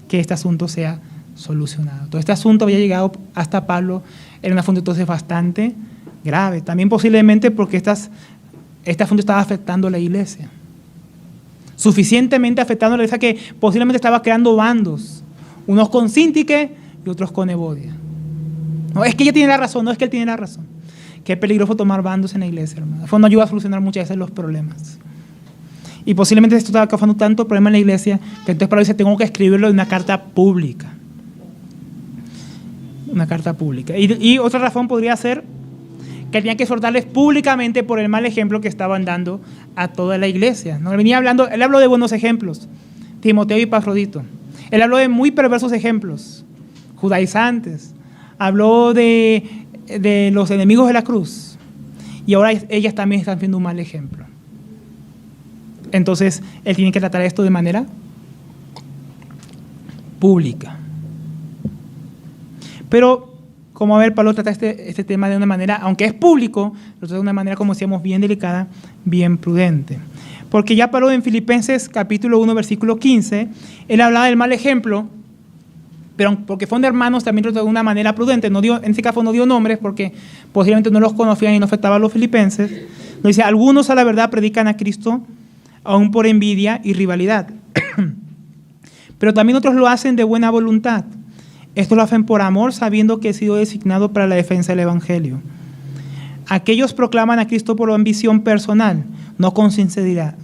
[SPEAKER 1] que este asunto sea solucionado. Todo este asunto había llegado hasta Pablo, era un asunto entonces bastante grave, también posiblemente porque este asunto estaba afectando a la iglesia, suficientemente afectando a la iglesia que posiblemente estaba creando bandos, unos con Síntique y otros con Evodia. No es que ella tiene la razón, no es que él tiene la razón. Qué peligroso tomar bandos en la iglesia, hermano. Eso no ayuda a solucionar muchas veces los problemas. Y posiblemente esto estaba causando tanto problema en la iglesia que entonces Pablo dice, tengo que escribirlo en una carta pública. Una carta pública. Y otra razón podría ser que tenían que exhortarles públicamente por el mal ejemplo que estaban dando a toda la iglesia. ¿No? Él habló de buenos ejemplos, Timoteo y Epafrodito. Él habló de muy perversos ejemplos, judaizantes. Habló de los enemigos de la cruz. Y ahora ellas también están viendo un mal ejemplo. Entonces, él tiene que tratar esto de manera pública. Pero, como a ver, Pablo trata este tema de una manera, aunque es público, lo trata de una manera, como decíamos, bien delicada, bien prudente. Porque ya Pablo en Filipenses capítulo 1, versículo 15, él hablaba del mal ejemplo, pero porque fueron hermanos también de una manera prudente. No dio, en ese caso no dio nombres porque posiblemente no los conocían y no afectaba a los filipenses. Nos dice, algunos a la verdad predican a Cristo aún por envidia y rivalidad. Pero también otros lo hacen de buena voluntad. Estos lo hacen por amor, sabiendo que he sido designado para la defensa del Evangelio. Aquellos proclaman a Cristo por ambición personal, no con sinceridad,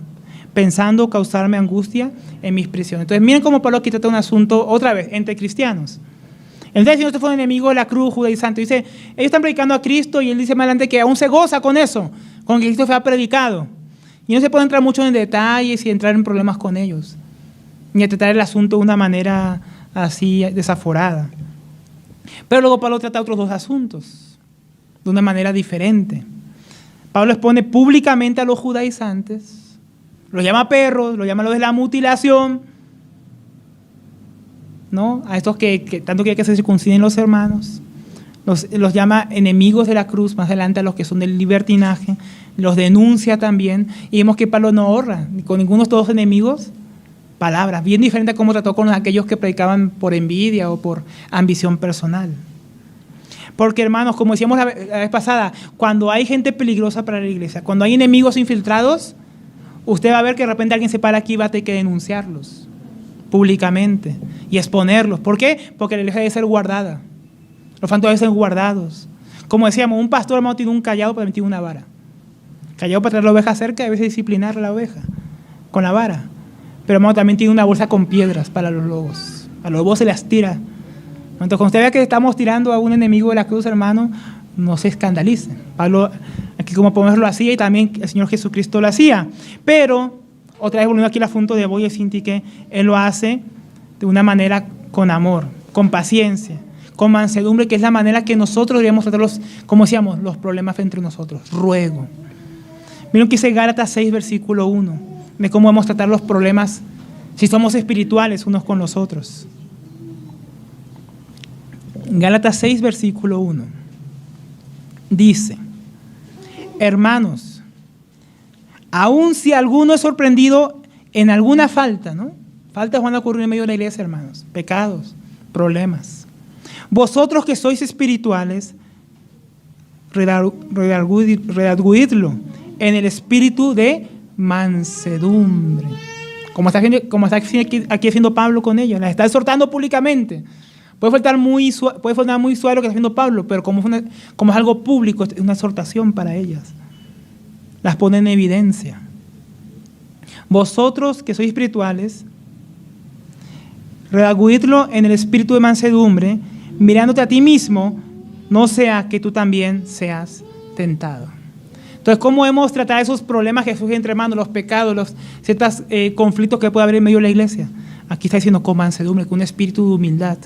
[SPEAKER 1] pensando causarme angustia en mis prisiones. Entonces miren cómo Pablo aquí trata un asunto, otra vez, entre cristianos. Él dice, si no fueron enemigos de la cruz, judaizante. Dice, ellos están predicando a Cristo y él dice más adelante que aún se goza con eso, con que Cristo fue predicado. Y no se puede entrar mucho en detalles y entrar en problemas con ellos, ni a tratar el asunto de una manera así desaforada. Pero luego Pablo trata otros dos asuntos de una manera diferente. Pablo expone públicamente a los judaizantes, los llama perros, los llama los de la mutilación, ¿no? A estos que tanto quieren que se circunciden los hermanos, los llama enemigos de la cruz, más adelante a los que son del libertinaje, los denuncia también, y vemos que Pablo no ahorra ni con ninguno de estos dos enemigos palabras, bien diferente a cómo trató con aquellos que predicaban por envidia o por ambición personal. Porque, hermanos, como decíamos la vez pasada, cuando hay gente peligrosa para la iglesia, cuando hay enemigos infiltrados, usted va a ver que de repente alguien se para aquí y va a tener que denunciarlos públicamente y exponerlos. ¿Por qué? Porque la iglesia debe ser guardada. Los santos deben ser guardados. Como decíamos, un pastor, hermano, tiene un callado para meter una vara. Callado para traer la oveja cerca y a veces disciplinar a la oveja con la vara. Pero, hermano, también tiene una bolsa con piedras para los lobos. A los lobos se las tira. Entonces, cuando usted vea que estamos tirando a un enemigo de la cruz, hermano, no se escandalicen. Pablo, aquí como podemos lo hacía y también el Señor Jesucristo lo hacía. Pero, otra vez volviendo aquí al asunto de Boy y Sintique, Él lo hace de una manera con amor, con paciencia, con mansedumbre, que es la manera que nosotros deberíamos tratar como decíamos, los problemas entre nosotros. Ruego. Miren que dice Gálatas 6, versículo 1, de cómo debemos tratar los problemas si somos espirituales unos con los otros. Gálatas 6, versículo 1, dice, hermanos, aun si alguno es sorprendido en alguna falta, ¿no? Faltas van a ocurrir en medio de la iglesia, hermanos, pecados, problemas. Vosotros que sois espirituales, redarguidlo en el espíritu de mansedumbre. Como está aquí haciendo Pablo con ellos, las está exhortando públicamente. Puede faltar muy suave lo que está haciendo Pablo, pero como es algo público, es una exhortación para ellas. Las pone en evidencia. Vosotros que sois espirituales, redarguidlo en el espíritu de mansedumbre, mirándote a ti mismo, no sea que tú también seas tentado. Entonces, ¿cómo hemos tratado esos problemas que surgen entre hermanos, los pecados, los ciertos conflictos que puede haber en medio de la iglesia? Aquí está diciendo con mansedumbre, con un espíritu de humildad,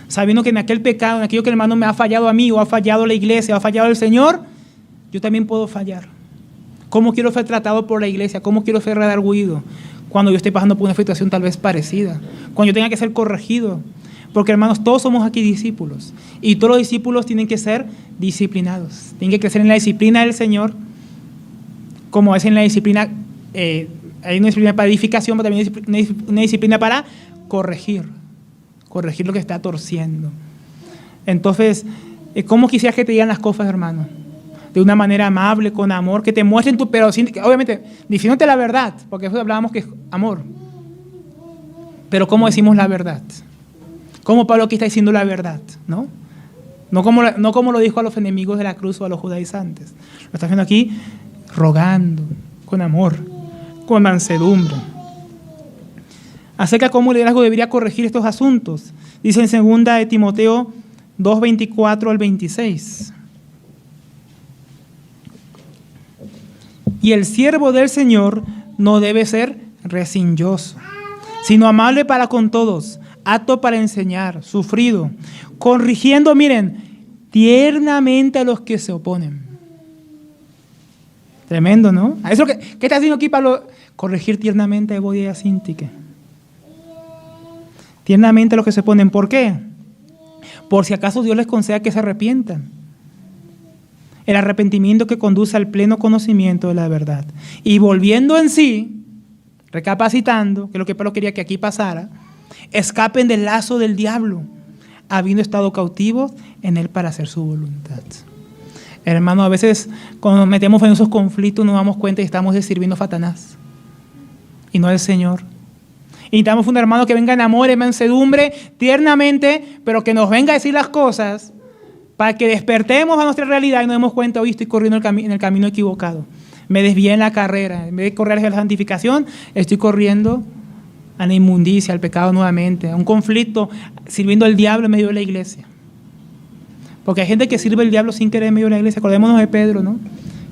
[SPEAKER 1] sabiendo que en aquel pecado, en aquello que el hermano me ha fallado a mí, o ha fallado la iglesia, o ha fallado el Señor, yo también puedo fallar. ¿Cómo quiero ser tratado por la iglesia? ¿Cómo quiero ser redarguido? Cuando yo esté pasando por una situación tal vez parecida, cuando yo tenga que ser corregido. Porque, hermanos, todos somos aquí discípulos, y todos los discípulos tienen que ser disciplinados, tienen que crecer en la disciplina del Señor, como es en la disciplina, hay una disciplina para edificación, pero también una disciplina para corregir lo que está torciendo. Entonces, ¿cómo quisieras que te digan las cosas, hermano? De una manera amable, con amor, que te muestren pero obviamente, diciéndote la verdad, porque eso hablábamos que es amor. Pero ¿cómo decimos la verdad? ¿Cómo Pablo aquí está diciendo la verdad? ¿No? No como lo dijo a los enemigos de la cruz o a los judaizantes. Lo está haciendo aquí rogando, con amor, con mansedumbre. Acerca de cómo el liderazgo debería corregir estos asuntos. Dice en 2 de Timoteo 2, 24 al 26. Y el siervo del Señor no debe ser rencilloso, sino amable para con todos, apto para enseñar, sufrido, corrigiendo, miren, tiernamente a los que se oponen. Tremendo, ¿no? Eso ¿qué está haciendo aquí Pablo? Corregir tiernamente a Evodia y a Sintique. Tiernamente a los que se oponen. ¿Por qué? Por si acaso Dios les conceda que se arrepientan. El arrepentimiento que conduce al pleno conocimiento de la verdad. Y volviendo en sí, recapacitando, que es lo que Pablo quería que aquí pasara, escapen del lazo del diablo, habiendo estado cautivos en él para hacer su voluntad. Hermano, a veces cuando nos metemos en esos conflictos nos damos cuenta y estamos sirviendo a Satanás y no al Señor. Y necesitamos un hermano que venga en amor, en mansedumbre, tiernamente, pero que nos venga a decir las cosas para que despertemos a nuestra realidad y nos demos cuenta, hoy estoy corriendo en el camino equivocado. Me desvié en la carrera. En vez de correr hacia la santificación, estoy corriendo a la inmundicia, al pecado nuevamente, a un conflicto, sirviendo al diablo en medio de la iglesia. Porque hay gente que sirve al diablo sin querer en medio de la iglesia. Acordémonos de Pedro, ¿no?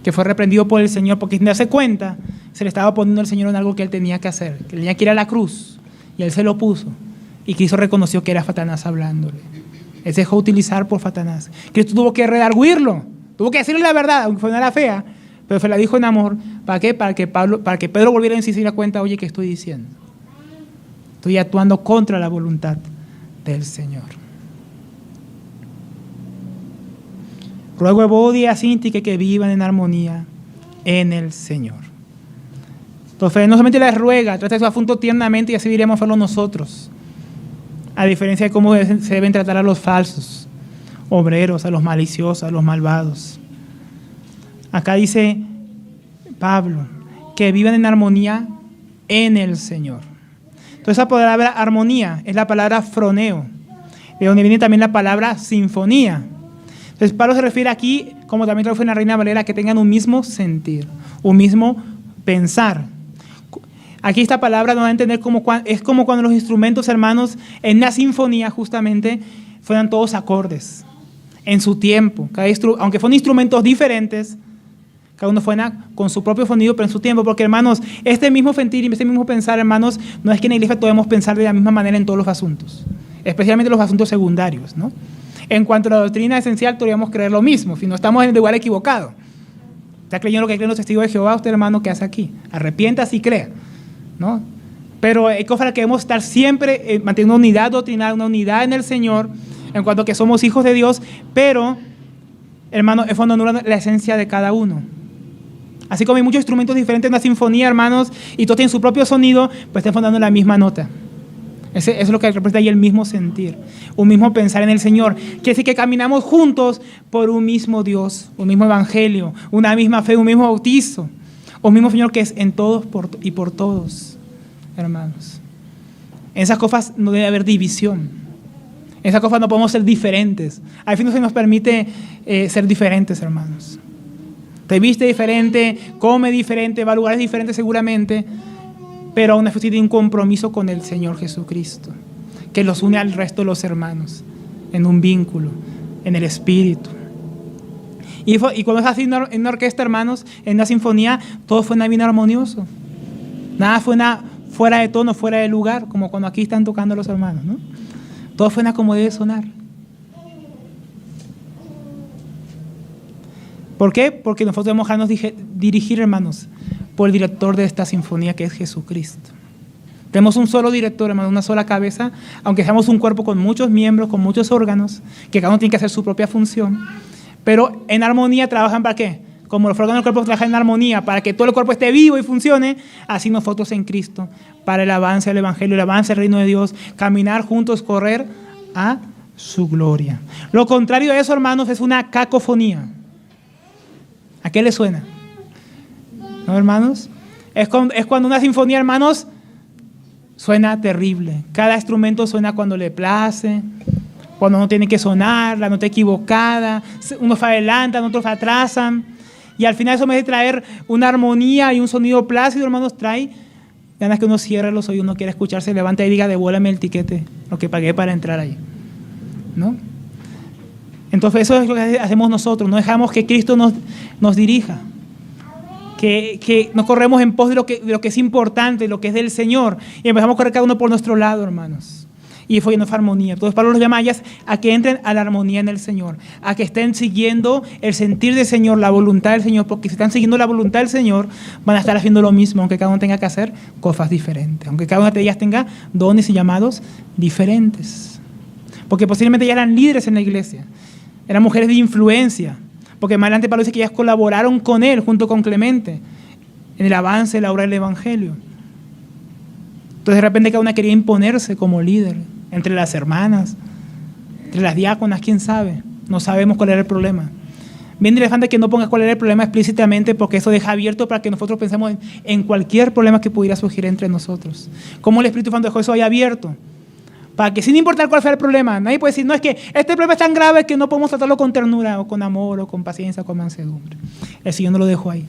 [SPEAKER 1] Que fue reprendido por el Señor, porque sin darse cuenta, se le estaba poniendo al Señor en algo que él tenía que hacer, que tenía que ir a la cruz, y él se lo puso. Y Cristo reconoció que era Satanás hablándole. Él se dejó utilizar por Satanás. Cristo tuvo que redarguirlo, tuvo que decirle la verdad, aunque fuera fea, pero se la dijo en amor. ¿Para qué? Para que Pedro volviera a insistir a cuenta, oye, ¿qué estoy diciendo? Estoy actuando contra la voluntad del Señor. Ruego a Evodia y a Síntique que vivan en armonía en el Señor. Entonces, no solamente les ruega, trata su asunto tiernamente y así diremos hacerlo nosotros. A diferencia de cómo se deben tratar a los falsos obreros, a los maliciosos, a los malvados. Acá dice Pablo, que vivan en armonía en el Señor. Entonces, esa palabra armonía es la palabra froneo, de donde viene también la palabra sinfonía. Entonces, Pablo se refiere aquí, como también traduce en la Reina Valera, que tengan un mismo sentir, un mismo pensar. Aquí esta palabra nos va a entender es como cuando los instrumentos, hermanos, en una sinfonía justamente fueran todos acordes, en su tiempo. Aunque fueron instrumentos diferentes, cada uno suena con su propio sonido, pero en su tiempo. Porque, hermanos, este mismo sentir y este mismo pensar, hermanos, no es que en la iglesia podemos pensar de la misma manera en todos los asuntos, especialmente los asuntos secundarios, ¿no? En cuanto a la doctrina esencial, podríamos creer lo mismo, si no estamos en el lugar equivocado. ¿Está creyendo lo que creen los testigos de Jehová? Usted, hermano, ¿qué hace aquí? Arrepiéntase y crea, ¿no? Pero hay cosas que debemos estar siempre manteniendo una unidad doctrinal, una unidad en el Señor, en cuanto a que somos hijos de Dios, pero, hermano, es cuando anula la esencia de cada uno. Así como hay muchos instrumentos diferentes en la sinfonía, hermanos, y todos tienen su propio sonido, pues están dando la misma nota. Eso es lo que representa ahí el mismo sentir, un mismo pensar en el Señor. Quiere decir que caminamos juntos por un mismo Dios, un mismo evangelio, una misma fe, un mismo bautizo, un mismo Señor que es en todos y por todos, hermanos. En esas cosas no debe haber división. En esas cosas no podemos ser diferentes. Al fin no se nos permite ser diferentes, hermanos. Te viste diferente, come diferente, va a lugares diferentes seguramente, pero aún así tiene un compromiso con el Señor Jesucristo, que los une al resto de los hermanos, en un vínculo, en el Espíritu. Y cuando es así en una orquesta, hermanos, en una sinfonía, todo suena bien armonioso. Nada suena fuera de tono, fuera de lugar, como cuando aquí están tocando los hermanos, ¿no? Todo suena como debe sonar. ¿Por qué? Porque nosotros debemos dejarnos dirigir, hermanos, por el director de esta sinfonía, que es Jesucristo. Tenemos un solo director, hermano, una sola cabeza, aunque seamos un cuerpo con muchos miembros, con muchos órganos, que cada uno tiene que hacer su propia función, pero en armonía trabajan ¿para qué? Como los órganos del cuerpo trabajan en armonía, para que todo el cuerpo esté vivo y funcione, así nosotros en Cristo, para el avance del Evangelio, el avance del reino de Dios, caminar juntos, correr a su gloria. Lo contrario de eso, hermanos, es una cacofonía. ¿A qué le suena? ¿No, hermanos? Es cuando una sinfonía, hermanos, suena terrible. Cada instrumento suena cuando le place, cuando no tiene que sonar, la nota equivocada, unos se adelantan, otros se atrasan, y al final eso me hace traer una armonía y un sonido plácido, hermanos, trae ganas que uno cierre los oídos, uno quiere escuchar, se levanta y diga, devuélveme el tiquete, lo que pagué para entrar ahí, ¿no? Entonces eso es lo que hacemos nosotros, no dejamos que Cristo nos dirija, que no corremos en pos de lo que es importante, lo que es del Señor, y empezamos a correr cada uno por nuestro lado, hermanos, y fue nuestra armonía. Entonces Pablo los llama a ellas a que entren a la armonía en el Señor, a que estén siguiendo el sentir del Señor, la voluntad del Señor, porque si están siguiendo la voluntad del Señor, van a estar haciendo lo mismo, aunque cada uno tenga que hacer cosas diferentes, aunque cada una de ellas tenga dones y llamados diferentes, porque posiblemente ya eran líderes en la iglesia, eran mujeres de influencia, porque más adelante Pablo dice que ellas colaboraron con él, junto con Clemente, en el avance de la obra del Evangelio. Entonces de repente cada una quería imponerse como líder, entre las hermanas, entre las diáconas, quién sabe. No sabemos cuál era el problema. Bien interesante que no ponga cuál era el problema explícitamente, porque eso deja abierto para que nosotros pensemos en cualquier problema que pudiera surgir entre nosotros. Como el Espíritu Santo dejó eso ahí abierto, para que sin importar cuál fuera el problema, nadie puede decir, no, es que este problema es tan grave que no podemos tratarlo con ternura, o con amor, o con paciencia, o con mansedumbre. El Señor no lo dejó ahí.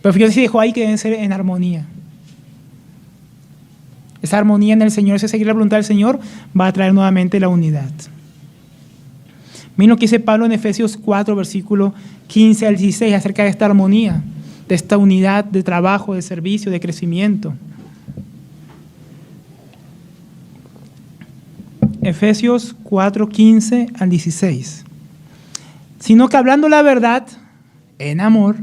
[SPEAKER 1] Pero el Señor sí dejó ahí que deben ser en armonía. Esa armonía en el Señor, ese seguir la voluntad del Señor, va a traer nuevamente la unidad. Miren lo que dice Pablo en Efesios 4, versículo 15 al 16, acerca de esta armonía, de esta unidad de trabajo, de servicio, de crecimiento. Efesios 4, 15 al 16. Sino que hablando la verdad, en amor,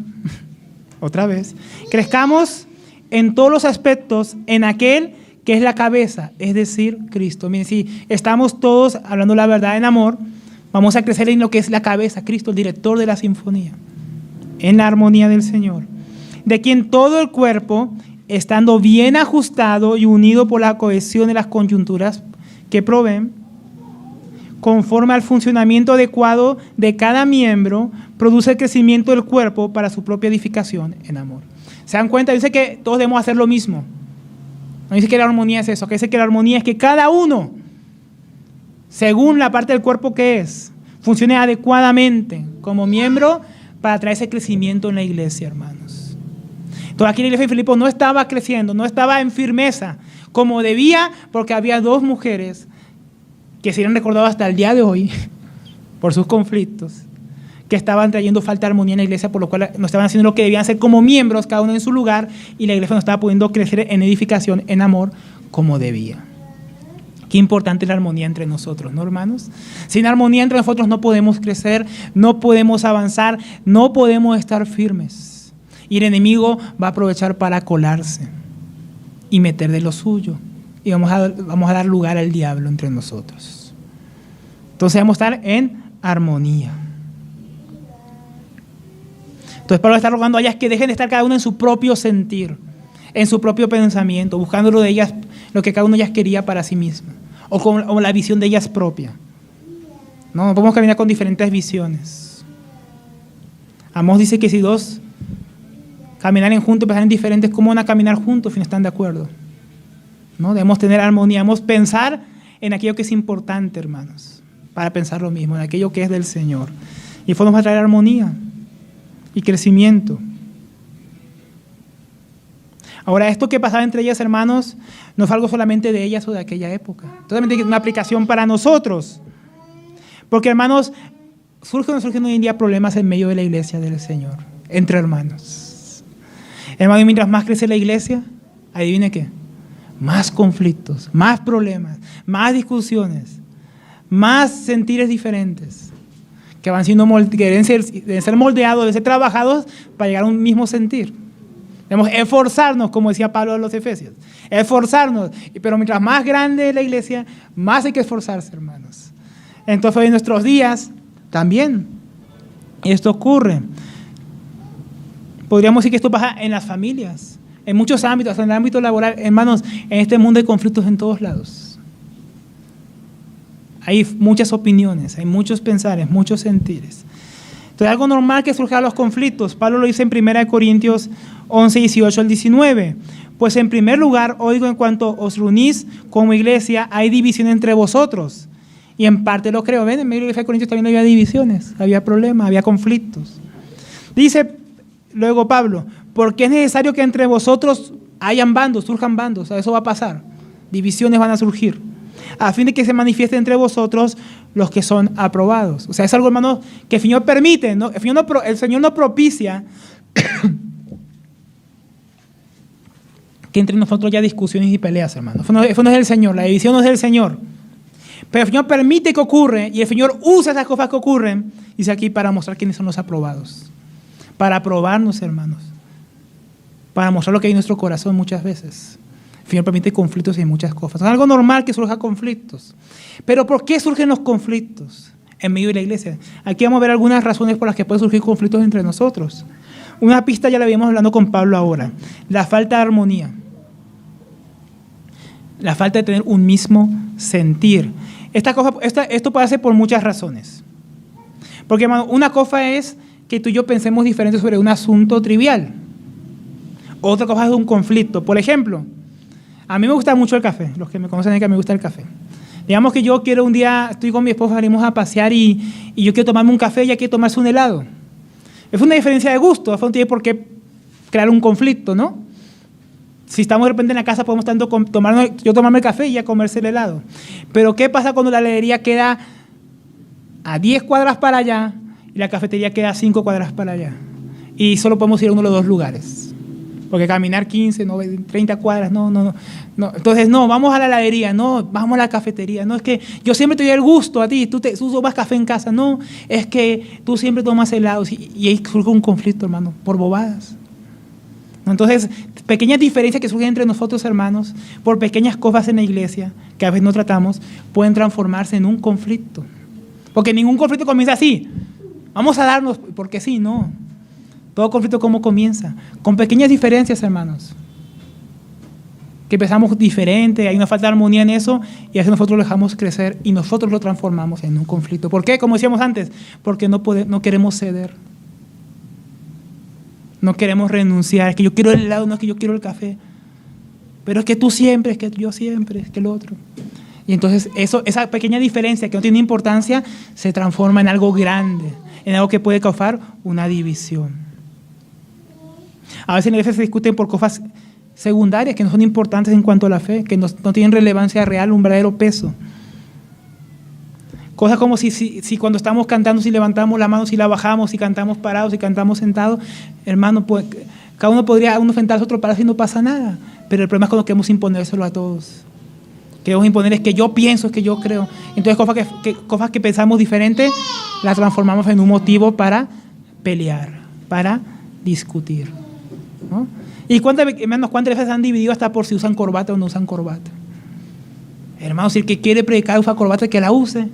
[SPEAKER 1] otra vez, crezcamos en todos los aspectos en aquel que es la cabeza, es decir, Cristo. Miren, si estamos todos hablando la verdad en amor, vamos a crecer en lo que es la cabeza, Cristo, el director de la sinfonía, en la armonía del Señor, de quien todo el cuerpo, estando bien ajustado y unido por la cohesión de las coyunturas que proveen, conforme al funcionamiento adecuado de cada miembro, produce el crecimiento del cuerpo para su propia edificación en amor. ¿Se dan cuenta? Dice que todos debemos hacer lo mismo. No dice que la armonía es eso, que dice que la armonía es que cada uno, según la parte del cuerpo que es, funcione adecuadamente como miembro para traer ese crecimiento en la iglesia, hermanos. Entonces aquí la iglesia de Filipos no estaba creciendo, no estaba en firmeza como debía, porque había dos mujeres que se han recordado hasta el día de hoy por sus conflictos, que estaban trayendo falta de armonía en la iglesia, por lo cual no estaban haciendo lo que debían hacer como miembros, cada uno en su lugar, y la iglesia no estaba pudiendo crecer en edificación, en amor, como debía. Qué importante es la armonía entre nosotros, ¿no, hermanos? Sin armonía entre nosotros no podemos crecer, no podemos avanzar, no podemos estar firmes. Y el enemigo va a aprovechar para colarse y meter de lo suyo. Y vamos a dar lugar al diablo entre nosotros. Entonces debemos estar en armonía. Entonces Pablo está rogando a ellas que dejen de estar cada uno en su propio sentir, en su propio pensamiento, buscando lo de ellas, lo que cada uno de ellas quería para sí misma, o la visión de ellas propia. No podemos caminar con diferentes visiones. Amós dice que si dos caminaren juntos, pero están diferentes, ¿cómo van a caminar juntos si no están de acuerdo? ¿No? Debemos tener armonía, debemos pensar en aquello que es importante, hermanos, para pensar lo mismo, en aquello que es del Señor. Y eso nos va a traer armonía y crecimiento. Ahora, esto que pasaba entre ellas, hermanos, no fue algo solamente de ellas o de aquella época. Totalmente es una aplicación para nosotros. Porque, hermanos, surgen hoy en día problemas en medio de la iglesia del Señor, entre hermanos. Hermanos, mientras más crece la iglesia, adivine qué, más conflictos, más problemas, más discusiones, más sentires diferentes, que van siendo deben ser moldeados, deben ser trabajados para llegar a un mismo sentir. Debemos esforzarnos, como decía Pablo a los Efesios, esforzarnos, pero mientras más grande es la iglesia, más hay que esforzarse, hermanos. Entonces hoy en nuestros días también esto ocurre. Podríamos decir que esto pasa en las familias, en muchos ámbitos, en el ámbito laboral. Hermanos, en este mundo hay conflictos en todos lados. Hay muchas opiniones, hay muchos pensares, muchos sentires. Entonces, algo normal que surjan los conflictos. Pablo lo dice en 1 Corintios 11, 18 al 19. Pues en primer lugar, oigo en cuanto os reunís como iglesia, hay división entre vosotros. Y en parte lo creo. ¿Ven? En medio de la iglesia de Corintios también había divisiones, había problemas, había conflictos. Dice luego Pablo, porque es necesario que entre vosotros hayan bandos, surjan bandos. O sea, eso va a pasar. Divisiones van a surgir, a fin de que se manifieste entre vosotros los que son aprobados. O sea, es algo, hermano, que el Señor permite, ¿no? El Señor no propicia que entre nosotros haya discusiones y peleas, hermano. Eso no es del Señor, la división no es del Señor. Pero el Señor permite que ocurra, y el Señor usa esas cosas que ocurren, dice aquí, para mostrar quiénes son los aprobados. Para aprobarnos, hermanos. Para mostrar lo que hay en nuestro corazón muchas veces. El Señor permite conflictos y muchas cosas. Es algo normal que surjan conflictos. Pero ¿por qué surgen los conflictos en medio de la iglesia? Aquí vamos a ver algunas razones por las que pueden surgir conflictos entre nosotros. Una pista ya la habíamos hablando con Pablo ahora. La falta de armonía. La falta de tener un mismo sentir. Esto puede ser por muchas razones. Porque, hermano, una cosa es que tú y yo pensemos diferente sobre un asunto trivial. Otra cosa es un conflicto. Por ejemplo, a mí me gusta mucho el café. Los que me conocen saben que me gusta el café. Digamos que yo quiero un día, estoy con mi esposa, salimos a pasear y yo quiero tomarme un café y ella quiere tomarse un helado. Es una diferencia de gusto. No tiene por qué crear un conflicto, ¿no? Si estamos de repente en la casa, podemos tanto yo tomarme el café y ella comerse el helado. Pero ¿qué pasa cuando la heladería queda a 10 cuadras para allá y la cafetería queda a 5 cuadras para allá? Y solo podemos ir a uno de los dos lugares. Porque caminar 15, 30 cuadras, no. Entonces, no, vamos a la heladería, no, vamos a la cafetería. No, es que yo siempre te doy el gusto a ti, tú tomas café en casa. No, es que tú siempre tomas helados. Y ahí surge un conflicto, hermano, por bobadas. Entonces, pequeñas diferencias que surgen entre nosotros, hermanos, por pequeñas cosas en la iglesia, que a veces no tratamos, pueden transformarse en un conflicto. Porque ningún conflicto comienza así. Vamos a darnos, porque sí, no. Todo conflicto, ¿cómo comienza? Con pequeñas diferencias, hermanos. Que empezamos diferente, hay una falta de armonía en eso, y a veces nosotros lo dejamos crecer y nosotros lo transformamos en un conflicto. ¿Por qué? Como decíamos antes, porque no queremos ceder. No queremos renunciar, es que yo quiero el helado, no es que yo quiero el café. Pero es que tú siempre, es que yo siempre, es que el otro. Y entonces esa pequeña diferencia que no tiene importancia se transforma en algo grande, en algo que puede causar una división. A veces en la iglesia se discuten por cosas secundarias que no son importantes en cuanto a la fe, que no tienen relevancia real, un verdadero peso. Cosas como si cuando estamos cantando, si levantamos la mano, si la bajamos, si cantamos parados, si cantamos sentados, hermano, pues, cada uno podría sentarse, otro parado y no pasa nada. Pero el problema es cuando queremos imponérselo a todos. Queremos imponer es que yo pienso, es que yo creo. Entonces cosas que pensamos diferente, las transformamos en un motivo para pelear, para discutir, ¿no? ¿Y cuántas veces han dividido hasta por si usan corbata o no usan corbata? Hermano, si el que quiere predicar usa corbata, que la use.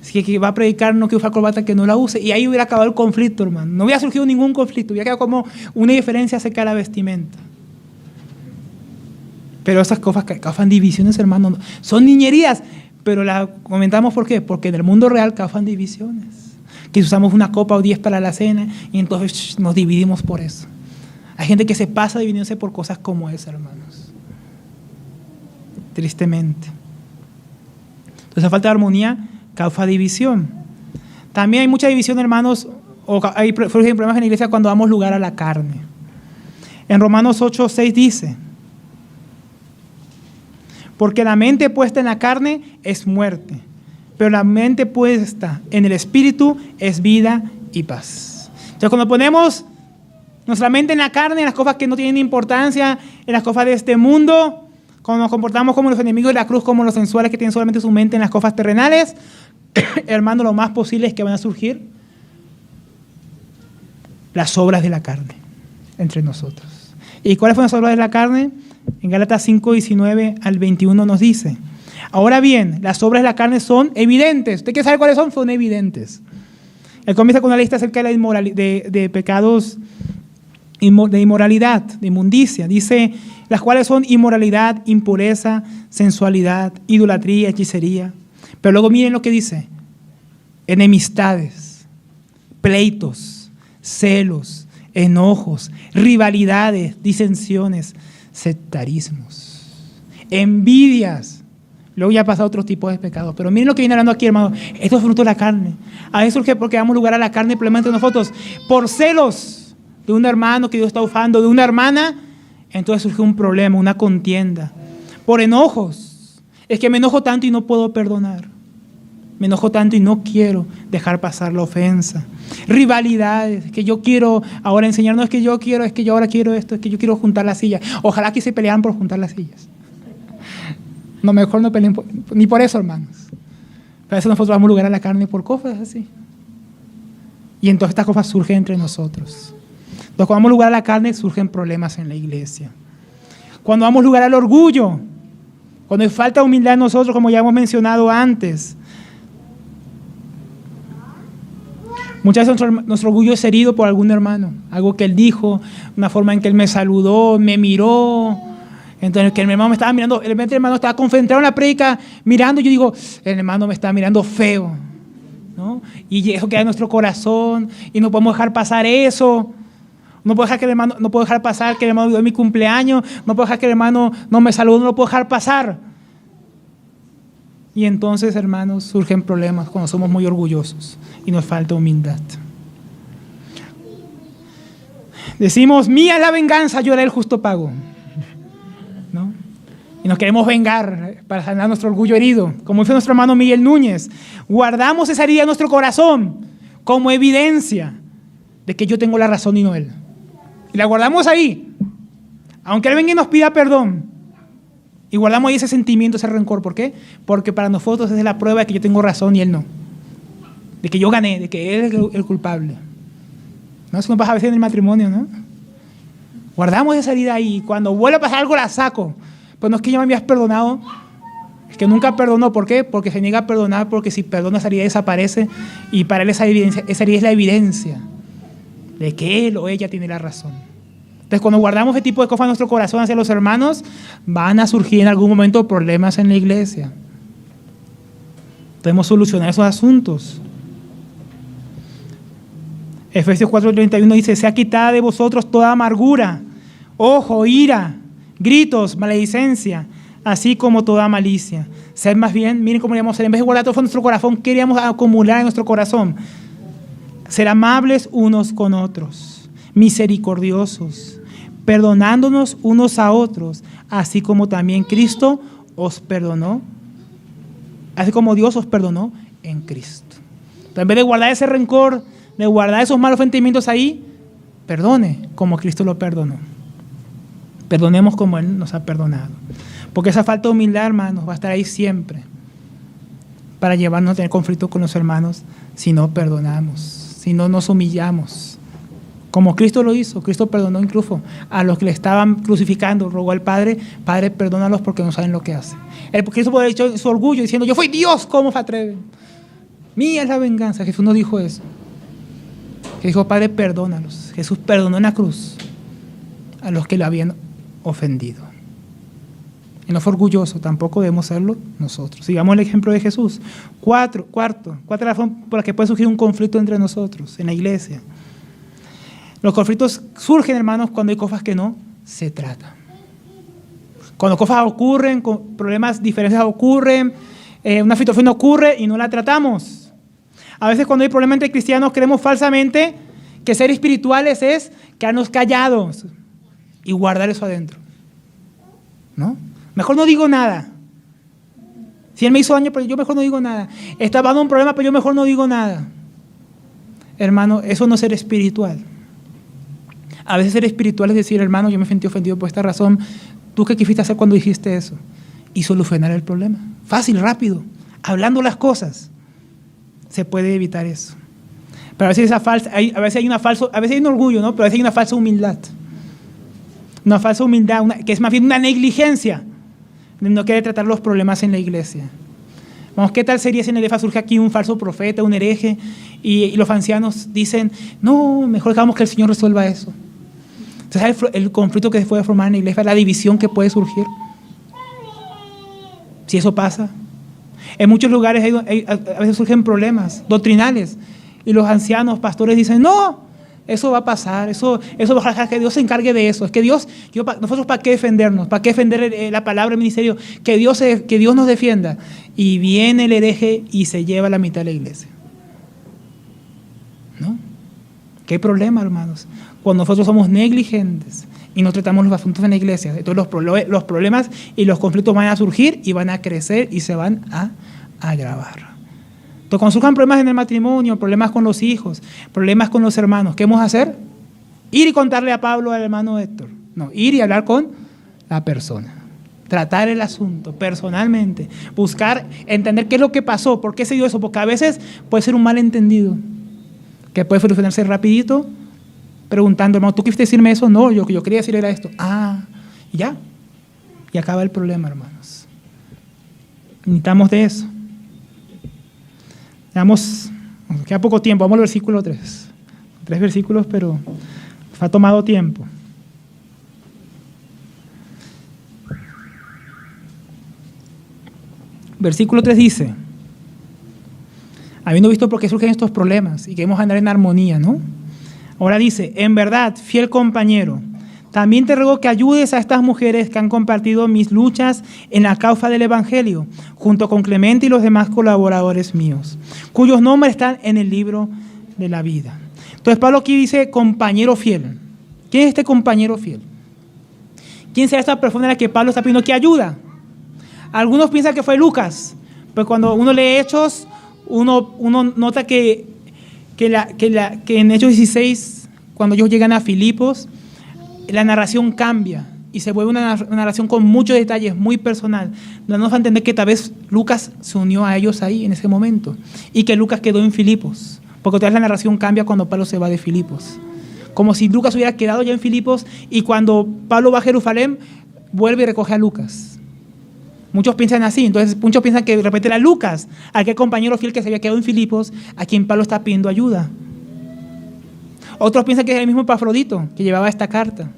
[SPEAKER 1] Si el que va a predicar no quiere usar corbata, que no la use. Y ahí hubiera acabado el conflicto, hermano. No hubiera surgido ningún conflicto. Hubiera quedado como una diferencia acerca de la vestimenta. Pero esas cosas que causan divisiones, hermano, son niñerías. Pero las comentamos ¿por qué? Porque en el mundo real causan divisiones. Que usamos una copa o 10 para la cena y entonces nos dividimos por eso. Hay gente que se pasa dividiéndose por cosas como esas, hermanos. Tristemente. Entonces, la falta de armonía causa división. También hay mucha división, hermanos, o hay problemas en la iglesia cuando damos lugar a la carne. En Romanos 8:6 dice: porque la mente puesta en la carne es muerte, pero la mente puesta en el espíritu es vida y paz. Entonces, cuando ponemos nuestra mente en la carne, en las cosas que no tienen importancia, en las cosas de este mundo, cuando nos comportamos como los enemigos de la cruz, como los sensuales que tienen solamente su mente en las cosas terrenales, hermano, lo más posible es que van a surgir las obras de la carne entre nosotros. ¿Y cuáles fueron las obras de la carne? En Gálatas 5:19 al 21 nos dice: ahora bien, las obras de la carne son evidentes. ¿Usted quiere saber cuáles son? Son evidentes. Él comienza con una lista acerca de pecados de inmoralidad, de inmundicia. Dice, las cuales son inmoralidad, impureza, sensualidad, idolatría, hechicería. Pero luego miren lo que dice: enemistades, pleitos, celos, enojos, rivalidades, disensiones, sectarismos, envidias. Luego ya pasa a otros tipos de pecados. Pero miren lo que viene hablando aquí, hermano. Esto es fruto de la carne. A veces surge porque damos lugar a la carne, probablemente nosotros, por celos de un hermano que Dios está ufando, de una hermana, entonces surge un problema, una contienda. Por enojos. Es que me enojo tanto y no puedo perdonar. Me enojo tanto y no quiero dejar pasar la ofensa. Rivalidades, que yo quiero ahora enseñar, no es que yo quiero, es que yo ahora quiero esto, es que yo quiero juntar las sillas. Ojalá que se pelearan por juntar las sillas. No, mejor no peleen ni por eso, hermanos. Para eso nosotros damos lugar a la carne por cosas así. Y entonces estas cosas surgen entre nosotros. Entonces, cuando damos lugar a la carne, surgen problemas en la iglesia. Cuando damos lugar al orgullo, cuando hay falta de humildad en nosotros, como ya hemos mencionado antes. Muchas veces nuestro orgullo es herido por algún hermano, algo que él dijo, una forma en que él me saludó, me miró. Entonces, que el hermano me estaba mirando, el hermano estaba concentrado en la prédica, mirando, y yo digo, el hermano me está mirando feo, ¿no? Y eso queda en nuestro corazón, y no podemos dejar pasar eso. No puedo dejar que el hermano, no puedo dejar pasar que el hermano vivió mi cumpleaños, no puedo dejar que el hermano no me saludó, no lo puedo dejar pasar. Y entonces, hermanos, surgen problemas cuando somos muy orgullosos y nos falta humildad. Decimos, mía es la venganza, yo haré el justo pago, ¿no? Y nos queremos vengar para sanar nuestro orgullo herido, como dice nuestro hermano Miguel Núñez. Guardamos esa herida en nuestro corazón como evidencia de que yo tengo la razón y no él. Y la guardamos ahí, aunque él venga y nos pida perdón. Y guardamos ahí ese sentimiento, ese rencor. ¿Por qué? Porque para nosotros es la prueba de que yo tengo razón y él no. De que yo gané, de que él es el culpable. ¿No? Eso nos pasa a veces en el matrimonio, ¿no? Guardamos esa herida ahí. Cuando vuelve a pasar algo la saco. Pues no es que ya me habías perdonado. Es que nunca perdonó. ¿Por qué? Porque se niega a perdonar, porque si perdona esa herida desaparece. Y para él esa herida es la evidencia de que él o ella tiene la razón. Entonces, cuando guardamos ese tipo de cosas en nuestro corazón hacia los hermanos, van a surgir en algún momento problemas en la iglesia. Debemos solucionar esos asuntos. Efesios 4:31 dice, sea quitada de vosotros toda amargura, ojo, ira, gritos, maledicencia, así como toda malicia. Sed más bien, miren cómo queríamos ser, en vez de guardar todo en nuestro corazón, queríamos acumular en nuestro corazón. Ser amables unos con otros, misericordiosos, perdonándonos unos a otros, así como también Cristo os perdonó, así como Dios os perdonó en Cristo. Entonces, en vez de guardar ese rencor, de guardar esos malos sentimientos ahí, perdone como Cristo lo perdonó. Perdonemos como Él nos ha perdonado. Porque esa falta de humildad, hermanos, va a estar ahí siempre para llevarnos a tener conflictos con los hermanos si no perdonamos, si no nos humillamos. Como Cristo lo hizo, Cristo perdonó incluso a los que le estaban crucificando, rogó al Padre, Padre, perdónalos porque no saben lo que hacen. Cristo puede haber hecho su orgullo diciendo, yo fui Dios, ¿cómo se atreven? Mía es la venganza. Jesús no dijo eso. Que dijo, Padre, perdónalos. Jesús perdonó en la cruz a los que lo habían ofendido. Y no fue orgulloso, tampoco debemos serlo nosotros. Sigamos el ejemplo de Jesús. Cuatro razones por las que puede surgir un conflicto entre nosotros en la iglesia. Los conflictos surgen, hermanos, cuando hay cosas que no se tratan. Cuando cosas ocurren, problemas, diferencias ocurren, una situación ocurre y no la tratamos. A veces cuando hay problemas entre cristianos creemos falsamente que ser espirituales es quedarnos callados y guardar eso adentro, ¿no? Mejor no digo nada. Si él me hizo daño, pero yo mejor no digo nada. Está dando un problema, pero yo mejor no digo nada. Hermano, eso no es ser espiritual. A veces ser espiritual es decir, hermano, yo me sentí ofendido por esta razón. ¿Tú qué quisiste hacer cuando dijiste eso? Y solucionar el problema. Fácil, rápido, hablando las cosas. Se puede evitar eso. Pero a veces a veces hay un orgullo, ¿no? Pero a veces hay una falsa humildad. Una falsa humildad, que es más bien una negligencia de no querer tratar los problemas en la iglesia. Vamos, ¿qué tal sería si en la iglesia surge aquí un falso profeta, un hereje, y los ancianos dicen, no, mejor dejamos que el Señor resuelva eso? Entonces, ¿sabes el conflicto que se puede formar en la iglesia? La división que puede surgir. Si eso pasa. En muchos lugares a veces surgen problemas doctrinales y los ancianos, pastores dicen, no, eso va a pasar, eso va a dejar que Dios se encargue de eso. Es que Dios, nosotros ¿para qué defendernos? ¿Para qué defender la palabra, el ministerio? Que Dios nos defienda. Y viene el hereje y se lleva la mitad de la iglesia. ¿No? ¿Qué problema, hermanos? Cuando nosotros somos negligentes y no tratamos los asuntos en la iglesia, entonces los problemas y los conflictos van a surgir y van a crecer y se van a agravar. Entonces, cuando surjan problemas en el matrimonio, problemas con los hijos, problemas con los hermanos, ¿qué vamos a hacer? Ir y contarle a Pablo, al hermano Héctor. No, ir y hablar con la persona. Tratar el asunto personalmente. Buscar, entender qué es lo que pasó, por qué se dio eso, porque a veces puede ser un malentendido que puede solucionarse rapidito, preguntando, hermano, ¿tú quisiste decirme eso? No, yo quería decir era esto. Y ya. Y acaba el problema, hermanos. Necesitamos de eso. Nos queda poco tiempo, vamos al versículo 3. 3 versículos, pero nos ha tomado tiempo. Versículo 3 dice, habiendo visto por qué surgen estos problemas y queremos andar en armonía, ¿no? Ahora dice, en verdad, fiel compañero, también te ruego que ayudes a estas mujeres que han compartido mis luchas en la causa del Evangelio, junto con Clemente y los demás colaboradores míos, cuyos nombres están en el libro de la vida. Entonces Pablo aquí dice compañero fiel. ¿Quién es este compañero fiel? ¿Quién será esta persona a la que Pablo está pidiendo que ayuda? Algunos piensan que fue Lucas, pero cuando uno lee Hechos, uno nota que en Hechos 16, cuando ellos llegan a Filipos, la narración cambia y se vuelve una narración con muchos detalles, muy personal. Nos va a entender que tal vez Lucas se unió a ellos ahí en ese momento y que Lucas quedó en Filipos, porque otra vez la narración cambia cuando Pablo se va de Filipos. Como si Lucas hubiera quedado ya en Filipos y cuando Pablo va a Jerusalén, vuelve y recoge a Lucas. Muchos piensan así, entonces muchos piensan que de repente era Lucas, aquel compañero fiel que se había quedado en Filipos, a quien Pablo está pidiendo ayuda. Otros piensan que es el mismo Epafrodito que llevaba esta carta.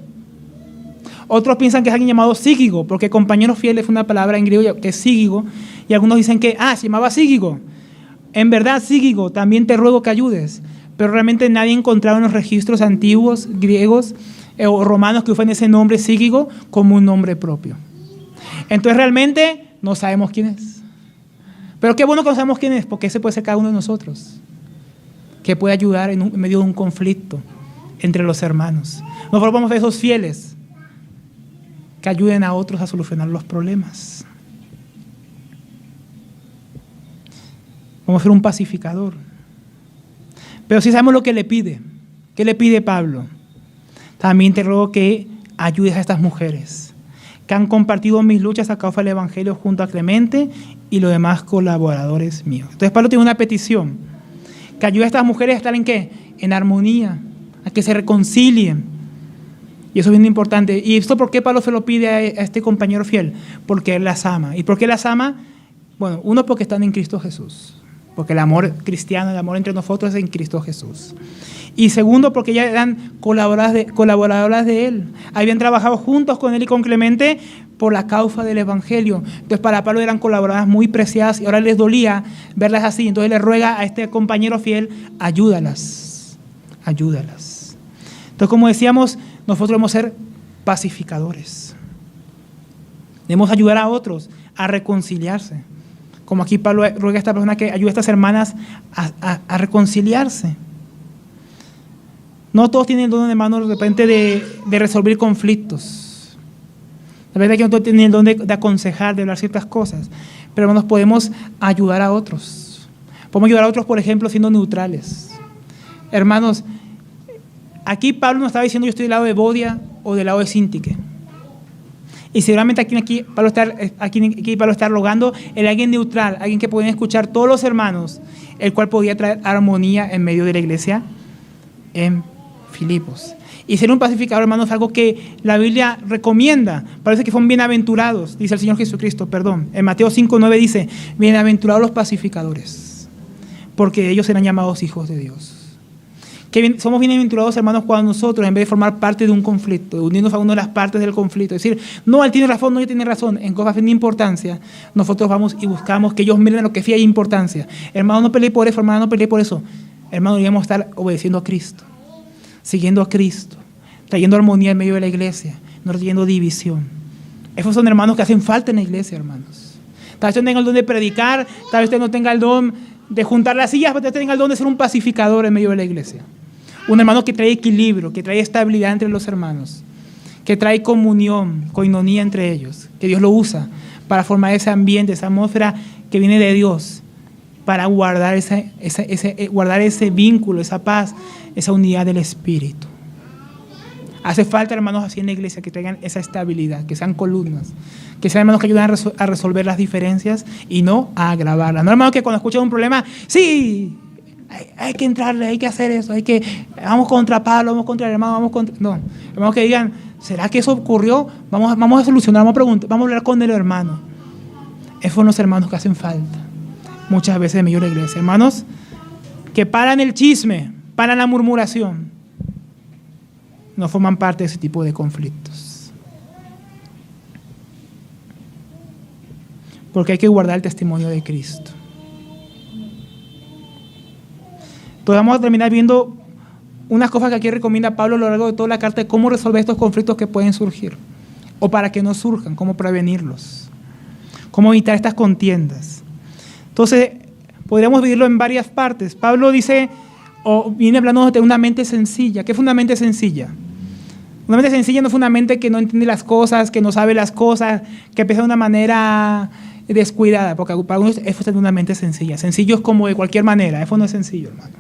[SPEAKER 1] Otros piensan que es alguien llamado Sígigo, porque compañero fiel es una palabra en griego que es Sígigo, y algunos dicen que, se llamaba Sígigo. En verdad, Sígigo, también te ruego que ayudes, pero realmente nadie ha encontrado en los registros antiguos, griegos o romanos que usen ese nombre Sígigo como un nombre propio. Entonces realmente no sabemos quién es. Pero qué bueno que no sabemos quién es, porque ese puede ser cada uno de nosotros, que puede ayudar en medio de un conflicto entre los hermanos. Nosotros vamos a ser esos fieles que ayuden a otros a solucionar los problemas. Vamos a ser un pacificador. Pero si sabemos lo que le pide, ¿qué le pide Pablo? También te ruego que ayudes a estas mujeres que han compartido mis luchas a causa del Evangelio junto a Clemente y los demás colaboradores míos. Entonces Pablo tiene una petición, que ayude a estas mujeres a estar ¿en qué? En armonía, a que se reconcilien. Y eso es bien importante. ¿Y esto por qué Pablo se lo pide a este compañero fiel? Porque él las ama. ¿Y por qué las ama? Bueno, uno, porque están en Cristo Jesús. Porque el amor cristiano, el amor entre nosotros es en Cristo Jesús. Y segundo, porque ellas eran colaboradoras de él. Habían trabajado juntos con él y con Clemente por la causa del Evangelio. Entonces para Pablo eran colaboradoras muy preciadas y ahora les dolía verlas así. Entonces le ruega a este compañero fiel, ayúdalas. Entonces, como decíamos, nosotros debemos ser pacificadores. Debemos ayudar a otros a reconciliarse. Como aquí Pablo ruega a esta persona que ayude a estas hermanas a reconciliarse. No todos tienen el don, hermanos, de repente de resolver conflictos. La verdad es que no todos tienen el don de aconsejar, de hablar ciertas cosas. Pero hermanos, podemos ayudar a otros. Podemos ayudar a otros, por ejemplo, siendo neutrales. Hermanos, aquí Pablo nos estaba diciendo yo estoy del lado de Bodia o del lado de Sintique. Y seguramente aquí Pablo está rogando en alguien neutral, alguien que pueden escuchar todos los hermanos, el cual podía traer armonía en medio de la iglesia en Filipos. Y ser un pacificador, hermanos, es algo que la Biblia recomienda. Parece que son bienaventurados, dice el Señor Jesucristo, En Mateo 5:9 dice, bienaventurados los pacificadores, porque ellos serán llamados hijos de Dios. Somos bienaventurados, hermanos, cuando nosotros, en vez de formar parte de un conflicto, de unirnos a una de las partes del conflicto, decir, no, él tiene razón, no, yo tiene razón, en cosas de importancia, nosotros vamos y buscamos que ellos miren lo que sí hay importancia. Hermano, no peleé por eso, hermano, no peleé por eso. Hermano, debemos estar obedeciendo a Cristo, siguiendo a Cristo, trayendo armonía en medio de la iglesia, no trayendo división. Esos son hermanos que hacen falta en la iglesia, hermanos. Tal vez usted tenga el don de predicar, tal vez usted no tenga el don de juntar las sillas, pero usted tenga el don de ser un pacificador en medio de la iglesia. Un hermano que trae equilibrio, que trae estabilidad entre los hermanos, que trae comunión, coinonía entre ellos, que Dios lo usa para formar ese ambiente, esa atmósfera que viene de Dios, para guardar ese vínculo, esa paz, esa unidad del Espíritu. Hace falta hermanos así en la iglesia que traigan esa estabilidad, que sean columnas, que sean hermanos que ayuden a resolver las diferencias y no a agravarlas. No hermanos que cuando escuchan un problema, sí, hay que entrarle, hay que hacer eso, vamos contra Pablo, vamos contra el hermano, vamos contra... No, hermanos que digan, ¿será que eso ocurrió? Vamos a solucionar, vamos a preguntar, vamos a hablar con el hermano. Esos son los hermanos que hacen falta muchas veces en medio de la iglesia. Hermanos que paran el chisme, paran la murmuración, no forman parte de ese tipo de conflictos. porque hay que guardar el testimonio de Cristo. Entonces vamos a terminar viendo unas cosas que aquí recomienda Pablo a lo largo de toda la carta de cómo resolver estos conflictos que pueden surgir, o para que no surjan, cómo prevenirlos, cómo evitar estas contiendas. Entonces, podríamos dividirlo en varias partes. Pablo dice, o viene hablando de una mente sencilla. ¿Qué es una mente sencilla? Una mente sencilla no es una mente que no entiende las cosas, que no sabe las cosas, que piensa de una manera descuidada, porque para algunos eso es una mente sencilla. Sencillo es como de cualquier manera, eso no es sencillo, hermano.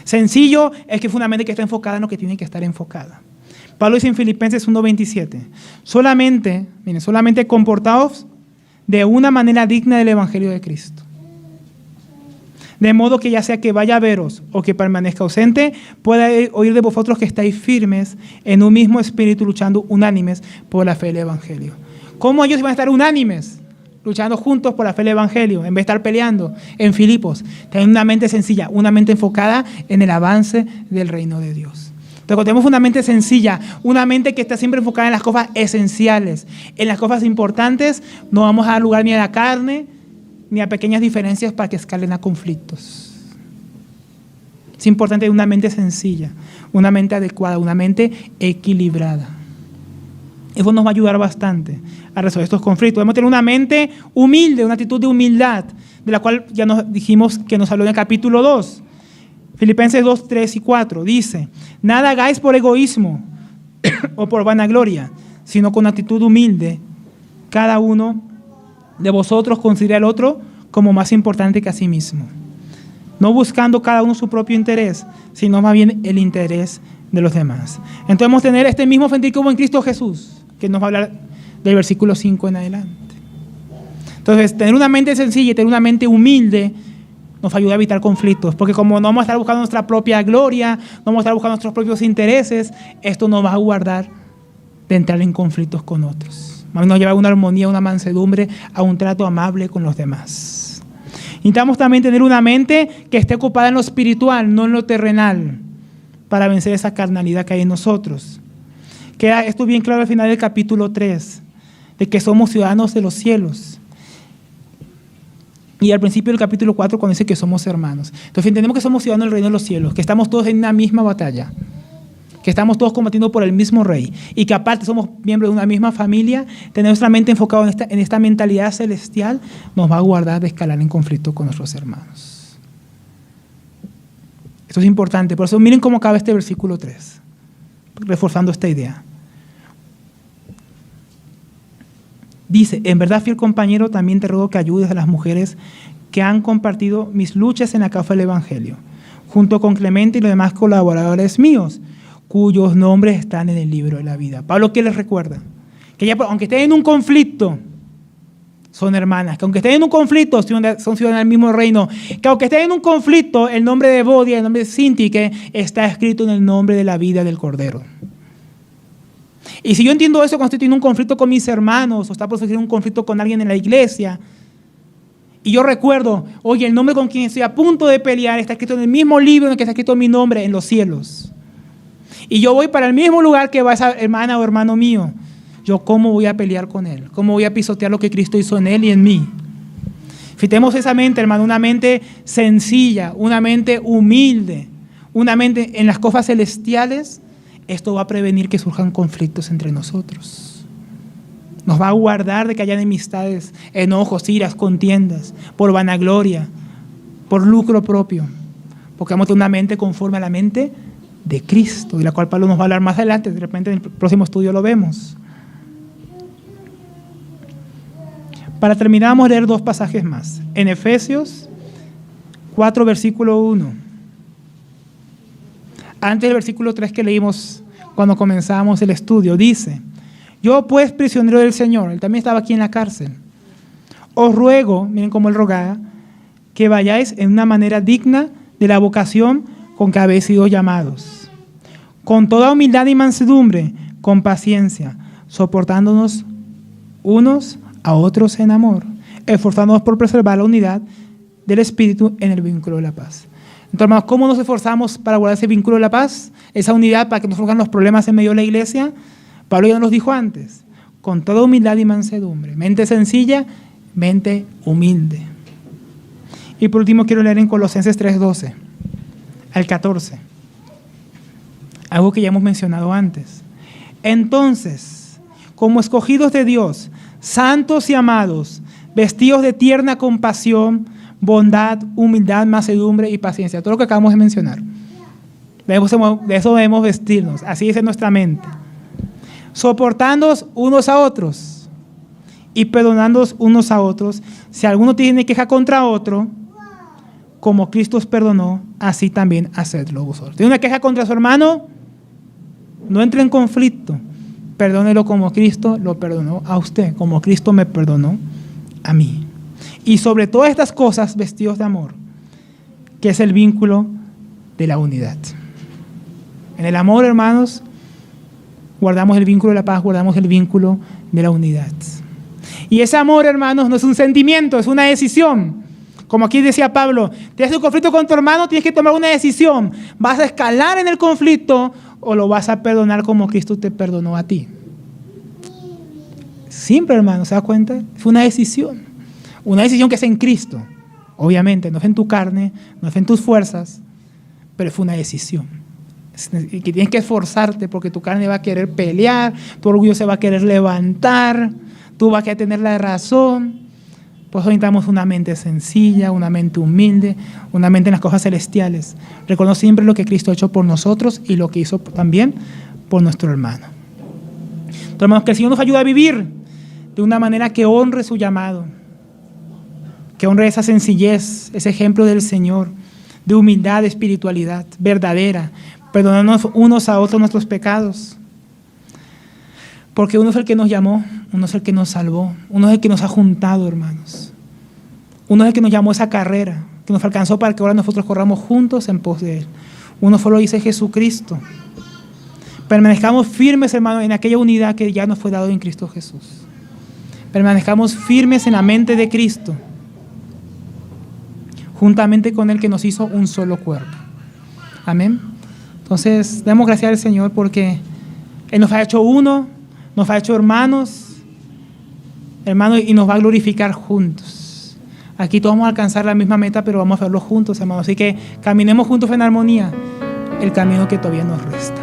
[SPEAKER 1] Sencillo es que es una mente que está enfocada en lo que tiene que estar enfocada. Pablo dice en Filipenses 1:27, solamente comportaos de una manera digna del Evangelio de Cristo. De modo que ya sea que vaya a veros o que permanezca ausente, pueda oír de vosotros que estáis firmes en un mismo espíritu, luchando unánimes por la fe del Evangelio. ¿Cómo ellos iban a estar unánimes? Luchando juntos por la fe del Evangelio, en vez de estar peleando. En Filipos, tener una mente sencilla, una mente enfocada en el avance del reino de Dios. Entonces, cuando tenemos una mente sencilla, una mente que está siempre enfocada en las cosas esenciales, en las cosas importantes, no vamos a dar lugar ni a la carne, ni a pequeñas diferencias para que escalen a conflictos. Es importante tener una mente sencilla, una mente adecuada, una mente equilibrada. Eso nos va a ayudar bastante a resolver estos conflictos. Debemos tener una mente humilde, una actitud de humildad, de la cual ya nos dijimos que nos habló en el capítulo 2. Filipenses 2, 3 y 4 dice, nada hagáis por egoísmo o por vanagloria, sino con actitud humilde. Cada uno de vosotros considera al otro como más importante que a sí mismo, no buscando cada uno su propio interés, sino más bien el interés de los demás. Entonces vamos a tener este mismo sentir que hubo en Cristo Jesús, que nos va a hablar del versículo 5 en adelante. Entonces, tener una mente sencilla y tener una mente humilde nos ayuda a evitar conflictos, porque como no vamos a estar buscando nuestra propia gloria, no vamos a estar buscando nuestros propios intereses, esto nos va a guardar de entrar en conflictos con otros. Nos lleva a una armonía, a una mansedumbre, a un trato amable con los demás. Necesitamos también tener una mente que esté ocupada en lo espiritual, no en lo terrenal, para vencer esa carnalidad que hay en nosotros. Queda esto bien claro al final del capítulo 3, de que somos ciudadanos de los cielos. Y al principio del capítulo 4 cuando dice que somos hermanos. Entonces entendemos que somos ciudadanos del reino de los cielos, que estamos todos en una misma batalla, que estamos todos combatiendo por el mismo rey y que aparte somos miembros de una misma familia. Tener nuestra mente enfocada en esta mentalidad celestial nos va a guardar de escalar en conflicto con nuestros hermanos. Esto es importante, por eso miren cómo acaba este versículo 3, reforzando esta idea. Dice, en verdad, fiel compañero, también te ruego que ayudes a las mujeres que han compartido mis luchas en la causa del Evangelio, junto con Clemente y los demás colaboradores míos, cuyos nombres están en el libro de la vida. Pablo, ¿qué les recuerda? Que ya, aunque estén en un conflicto, son hermanas. Que aunque estén en un conflicto, son ciudadanas del mismo reino. Que aunque estén en un conflicto, el nombre de Bodia, el nombre de Sintique, está escrito en el nombre de la vida del Cordero. Y si yo entiendo eso cuando estoy teniendo un conflicto con mis hermanos, o está por surgir un conflicto con alguien en la iglesia, y yo recuerdo, oye, el nombre con quien estoy a punto de pelear está escrito en el mismo libro en el que está escrito mi nombre, en los cielos. Y yo voy para el mismo lugar que va esa hermana o hermano mío. Yo, ¿cómo voy a pelear con él? ¿Cómo voy a pisotear lo que Cristo hizo en él y en mí? Si tenemos esa mente, hermano, una mente sencilla, una mente humilde, una mente en las cosas celestiales, esto va a prevenir que surjan conflictos entre nosotros. Nos va a guardar de que haya enemistades, enojos, iras, contiendas, por vanagloria, por lucro propio. Porque vamos a tener una mente conforme a la mente de Cristo, de la cual Pablo nos va a hablar más adelante. De repente en el próximo estudio lo vemos. Para terminar, vamos a leer 2 pasajes más. En Efesios 4, versículo 1. Antes del versículo 3 que leímos cuando comenzamos el estudio, dice, yo pues prisionero del Señor, él también estaba aquí en la cárcel, os ruego, miren cómo él rogaba, que vayáis en una manera digna de la vocación con que habéis sido llamados, con toda humildad y mansedumbre, con paciencia, soportándonos unos a otros en amor, esforzándonos por preservar la unidad del Espíritu en el vínculo de la paz. Entonces, hermanos, ¿cómo nos esforzamos para guardar ese vínculo de la paz? Esa unidad para que no surjan los problemas en medio de la iglesia. Pablo ya nos dijo antes, con toda humildad y mansedumbre, mente sencilla, mente humilde. Y por último quiero leer en Colosenses 3:12 al 14. Algo que ya hemos mencionado antes. Entonces, como escogidos de Dios, santos y amados, vestidos de tierna compasión, bondad, humildad, mansedumbre y paciencia. Todo lo que acabamos de mencionar. De eso debemos vestirnos. Así es en nuestra mente. Soportándoos unos a otros y perdonándoos unos a otros. Si alguno tiene queja contra otro, como Cristo os perdonó, así también hacedlo vosotros. ¿Tiene una queja contra su hermano? No entre en conflicto. Perdónelo como Cristo lo perdonó a usted, como Cristo me perdonó a mí. Y sobre todas estas cosas, vestidos de amor, que es el vínculo de la unidad. En el amor, hermanos, guardamos el vínculo de la paz, guardamos el vínculo de la unidad. Y ese amor, hermanos, no es un sentimiento, es una decisión. Como aquí decía Pablo, tienes un conflicto con tu hermano, tienes que tomar una decisión. ¿Vas a escalar en el conflicto o lo vas a perdonar como Cristo te perdonó a ti? Simple, hermano, ¿se da cuenta? Es una decisión. Una decisión que es en Cristo. Obviamente, no es en tu carne, no es en tus fuerzas, pero fue una decisión. Que tienes que esforzarte porque tu carne va a querer pelear, tu orgullo se va a querer levantar, tú vas a querer tener la razón. Por eso necesitamos una mente sencilla, una mente humilde, una mente en las cosas celestiales. Reconoce siempre lo que Cristo ha hecho por nosotros y lo que hizo también por nuestro hermano. Entonces, hermanos, que el Señor nos ayude a vivir de una manera que honre su llamado, que honre esa sencillez, ese ejemplo del Señor, de humildad, de espiritualidad verdadera, perdonarnos unos a otros nuestros pecados. Porque uno es el que nos llamó, uno es el que nos salvó, uno es el que nos ha juntado, hermanos. Uno es el que nos llamó a esa carrera, que nos alcanzó para que ahora nosotros corramos juntos en pos de Él. Uno solo dice Jesucristo. Permanezcamos firmes, hermanos, en aquella unidad que ya nos fue dado en Cristo Jesús. Permanezcamos firmes en la mente de Cristo, juntamente con Él que nos hizo un solo cuerpo. Amén. Entonces, demos gracias al Señor porque Él nos ha hecho uno, nos ha hecho hermanos, y nos va a glorificar juntos. Aquí todos vamos a alcanzar la misma meta, pero vamos a verlo juntos, hermanos. Así que caminemos juntos en armonía el camino que todavía nos resta.